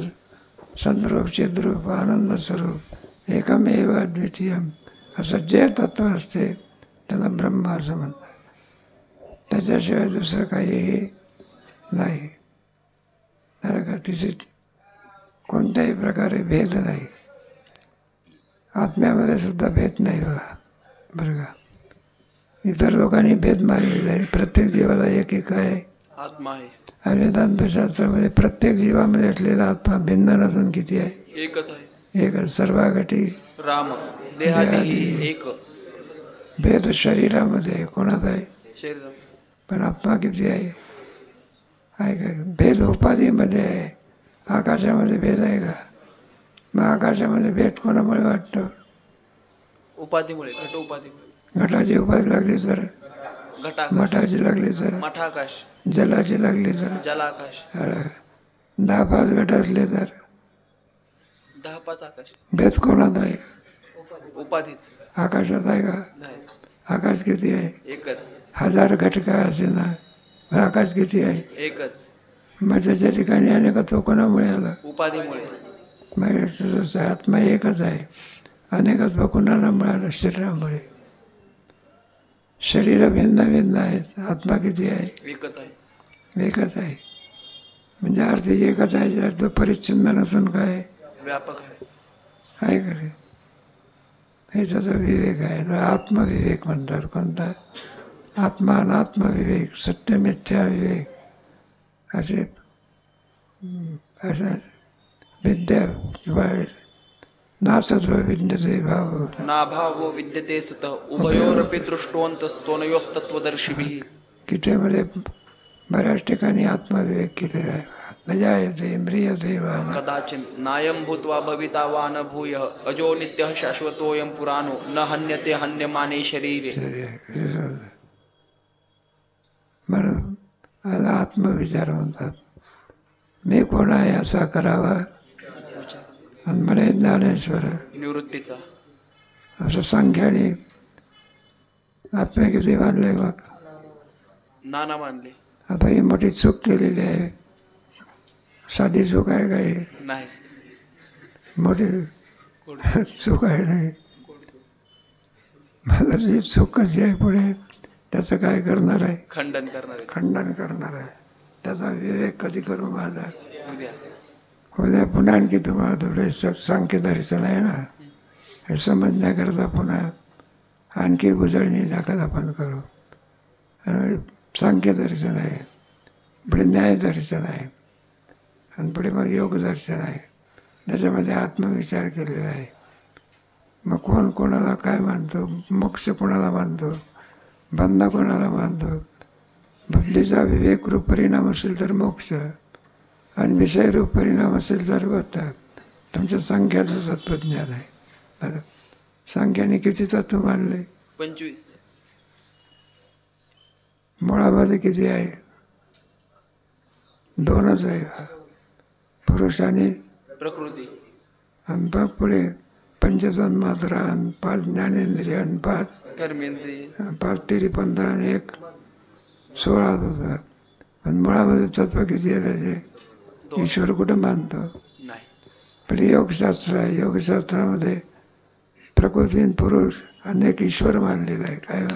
सद्रूप चिद्रूप आनंद स्वरूप एकमेव अद्वितीयम असं जे तत्व असते त्याला ब्रह्म असं म्हणतात. त्याच्याशिवाय दुसरं काहीही नाही. त्याला का तिथे कोणत्याही प्रकारे भेद नाही. आत्म्यामध्ये सुद्धा भेद नाही बघा, बरं का. इतर लोकांनी भेद मानलेला आहे. प्रत्येक जीवाला एक आहे आत्मा आहे. आणि वेदांतशास्त्रामध्ये प्रत्येक जीवामध्ये असलेला आत्मा भिन्न नसून किती आहे? एकच आहे. एक. सर्वागटी राम देहादी एक. भेद शरीरामध्ये आहे. कोणात आहे? शरीर. पण आत्मा किती आहे? आहे का? भेद उपाधीमध्ये आहे. आकाशामध्ये भेद आहे का? मग आकाशामध्ये भेद कोणामुळे वाटतो? उपाधीमुळे, घट उपाधीमुळे. घटाची उपाधी लागली तर, घटाकाश. मठाची लागली तर, मठाकाश. जलाची लागली तर, जलाकाश. 10-5 घट असले तर 10-5 आकाश. भेद कोणात आहे? उपाधीत. आकाशात आहे का? नाही. आकाश किती आहे? एकच. 1000 घट काय असे ना, पण आकाश किती आहे? एकच. मग त्याच्या ठिकाणी अनेकत्व कोणामुळे आलं? उपाधीमुळे. मग आत्मा एकच आहे. अनेकत्व कोणाला मिळालं? शरीरामुळे. शरीर भिन्न भिन्न आहेत. आत्मा किती आहे? एकच आहे. एकच आहे. म्हणजे अर्थ एकच आहे. अर्थ परिच्छिन्न नसून काय? व्यापक आहे. आहे का रे? हे त्याचा विवेक आहे. तर आत्मविवेक म्हणतात. कोणता? आत्मा अनात्मविवेक, सत्यमिथ्या विवेक असे असं विद्या किंवा नासत्व विद्यते भाव. नाभावो विद्यते सुत उभयोरपि दृष्टोंतस्तोनयोस्तत्वदर्शिभिः. गीतेमध्ये बऱ्याच ठिकाणी आत्मविवेक केलेला आहे. न जायते म्रियते वा न कदाचिन नायं भूत्वा भविता वा न भूयः अजो नित्यः शाश्वतोऽयं पुराणो न हन्यते हन्यमाने शरीरे. म्हणून याला आत्मविचार म्हणतात. मी कोण आहे असा करावा. आणि म्हणे ज्ञानेश्वर निवृत्तीचा. असं संख्याने आत्म्या किती मानले मग? नाना मानले. आता ही मोठी चूक केलेली आहे. साधी चूक आहे का ही? नाही. मोठी चूक आहे नाही. मला जी चूक कशी आहे पुढे त्याचं काय करणार आहे? खंडन करणार आहे. खंडन करणार आहे. त्याचा विवेक कधी करू माझा? उद्या. उद्या पुन्हा आणखी तुम्हाला थोडे सांख्य दर्शन आहे ना, हे समजण्याकरता पुन्हा आणखी उजळणी दाखल आपण करू. आणि सांख्य दर्शन आहे, पुढे न्याय दर्शन आहे, आणि पुढे मग योग दर्शन आहे. त्याच्यामध्ये आत्मविचार केलेला आहे. मग कोण कोणाला काय मानतो? मोक्ष कोणाला मानतो? बंध कोणाला मानतो? बुद्धीचा विवेकरूप परिणाम असेल तर मोक्ष, आणि विषयरूप परिणाम असेल तर बद्ध. तुमच्या संख्याचं तत्वज्ञान आहे. बरं, संख्याने किती तत्व मानले? 25. मुळामध्ये किती आहे? 2च आहे, पुरुष आणि प्रकृती. आणि मग पुढे पंचतन्मात्रा, 5 ज्ञानेंद्रिय, 5 कर्मेंद्रिय, 5 तिरी 15 आणि 1 16 होतात. पण मुळामध्ये तत्व किती आहे त्याचे? ईश्वर कुठं मानतो? नाही. पण योगशास्त्र आहे. योगशास्त्रामध्ये प्रकृती आणि पुरुष अनेक ईश्वर मानलेला आहे. काय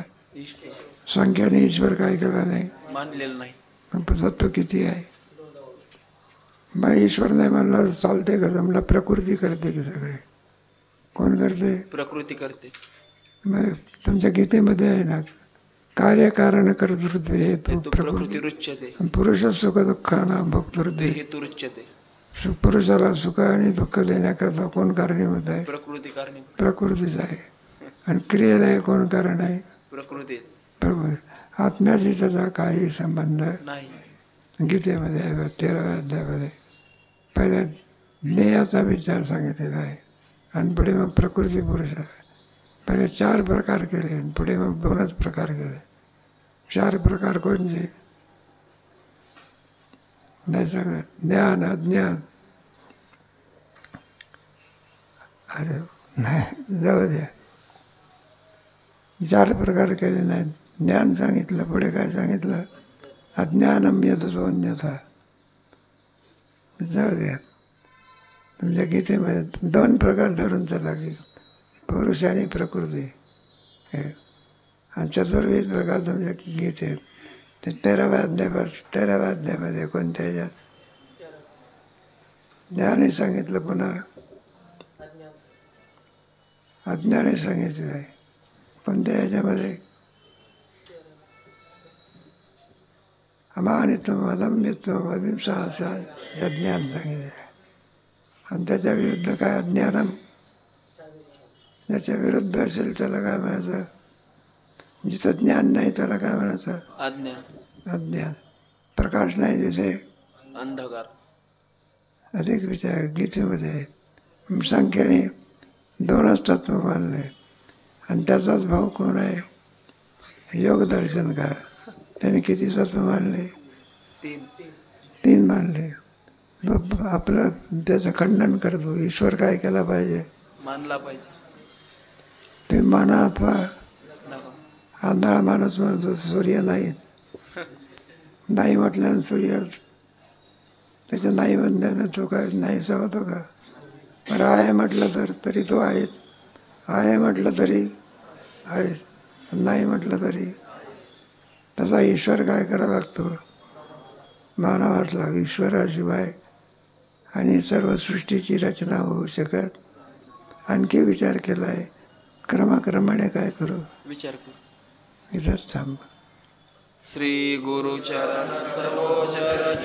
संख्याने ईश्वर काय केला नाही? मानलेलं नाही. पण तत्व किती आहे? मग ईश्वर नाही मानला चालते का? समजा प्रकृती करते की सगळे? कोण करते? प्रकृती करते. मग तुमच्या गीतेमध्ये आहे ना, कार्यकारण कर्तृत्व हेतू प्रकृती रुच्यते. पुरुष सुख दुःखानां भोक्तृत्व हेतू रुच्यते. पुरुषाला सुख आणि दुःख देण्याकरता कोण कारणीभूत आहे? प्रकृती कारणीभूत. प्रकृतीच आहे. आणि क्रियेला कोण कारण आहे? प्रकृतीच. बरोबर. आत्म्याशी त्याचा काही संबंध नाही. गीतेमध्ये आहे 13व्या अध्यायामध्ये पहिल्या ज्ञेयाचा विचार सांगितलेला आहे, आणि पुढे मग प्रकृती पुरुष आहे. पहिले 4 प्रकार केले, आणि पुढे मग 2च प्रकार केले. 4 प्रकार कोणते? ज्ञान, अज्ञान, अरे नाही, जाऊ द्या. 4 प्रकार केले नाहीत. ज्ञान सांगितलं, पुढे काय सांगितलं? अज्ञानम यदसोन्यथा. जाऊ द्या. तुमच्या गीतेमध्ये 2 प्रकार धरून चला की पुरुष आणि प्रकृती हे. आणि 4 प्रकार तुमच्या गीतेत. ते 13व्या अध्यायामध्ये कोणत्या ह्याच्यात ज्ञानही सांगितलं, पुन्हा अज्ञान. अज्ञानही सांगितलं आहे. कोणत्या ह्याच्यामध्ये? अमानित्वम अदम्यत्वम अहिंसा हे ज्ञान सांगितलं आहे. आणि त्याच्या विरुद्ध काय? अज्ञानम. ज्याच्या विरुद्ध असेल त्याला काय म्हणायचं? जिथं ज्ञान नाही त्याला काय म्हणायचं? अज्ञान. अज्ञान. प्रकाश नाही तिथे अंधकार. अधिक विचार. गीतेमध्ये संख्येने 2च तत्व मानले आणि त्याचाच भाव कोण आहे? योगदर्शनकार. त्याने किती तत्व मानले? 3 मानले. आपलं त्याचं खंडन करतो. ईश्वर काय केला पाहिजे? मानला पाहिजे. तुम्ही माना अथवा आंधळा माणूस म्हणतो सूर्य नाही. नाही म्हटल्यानं सूर्य त्याच्या नाही म्हणल्यानं तो काय नाहीसा होतो का? बरं आहे म्हटलं तर तरी तो आहेच. आहे म्हटलं तरी आहे, नाही म्हटलं तरी. तसा ईश्वर काय करावा लागतो? मानावाच लागतो. ईश्वराशिवाय आणि सर्व सृष्टीची रचना होऊ शकत. आणखी विचार केला आहे. क्रमाक्रमाने काय करू? विचार करू. इथंच थांब. श्री गुरुचरण सरोज रज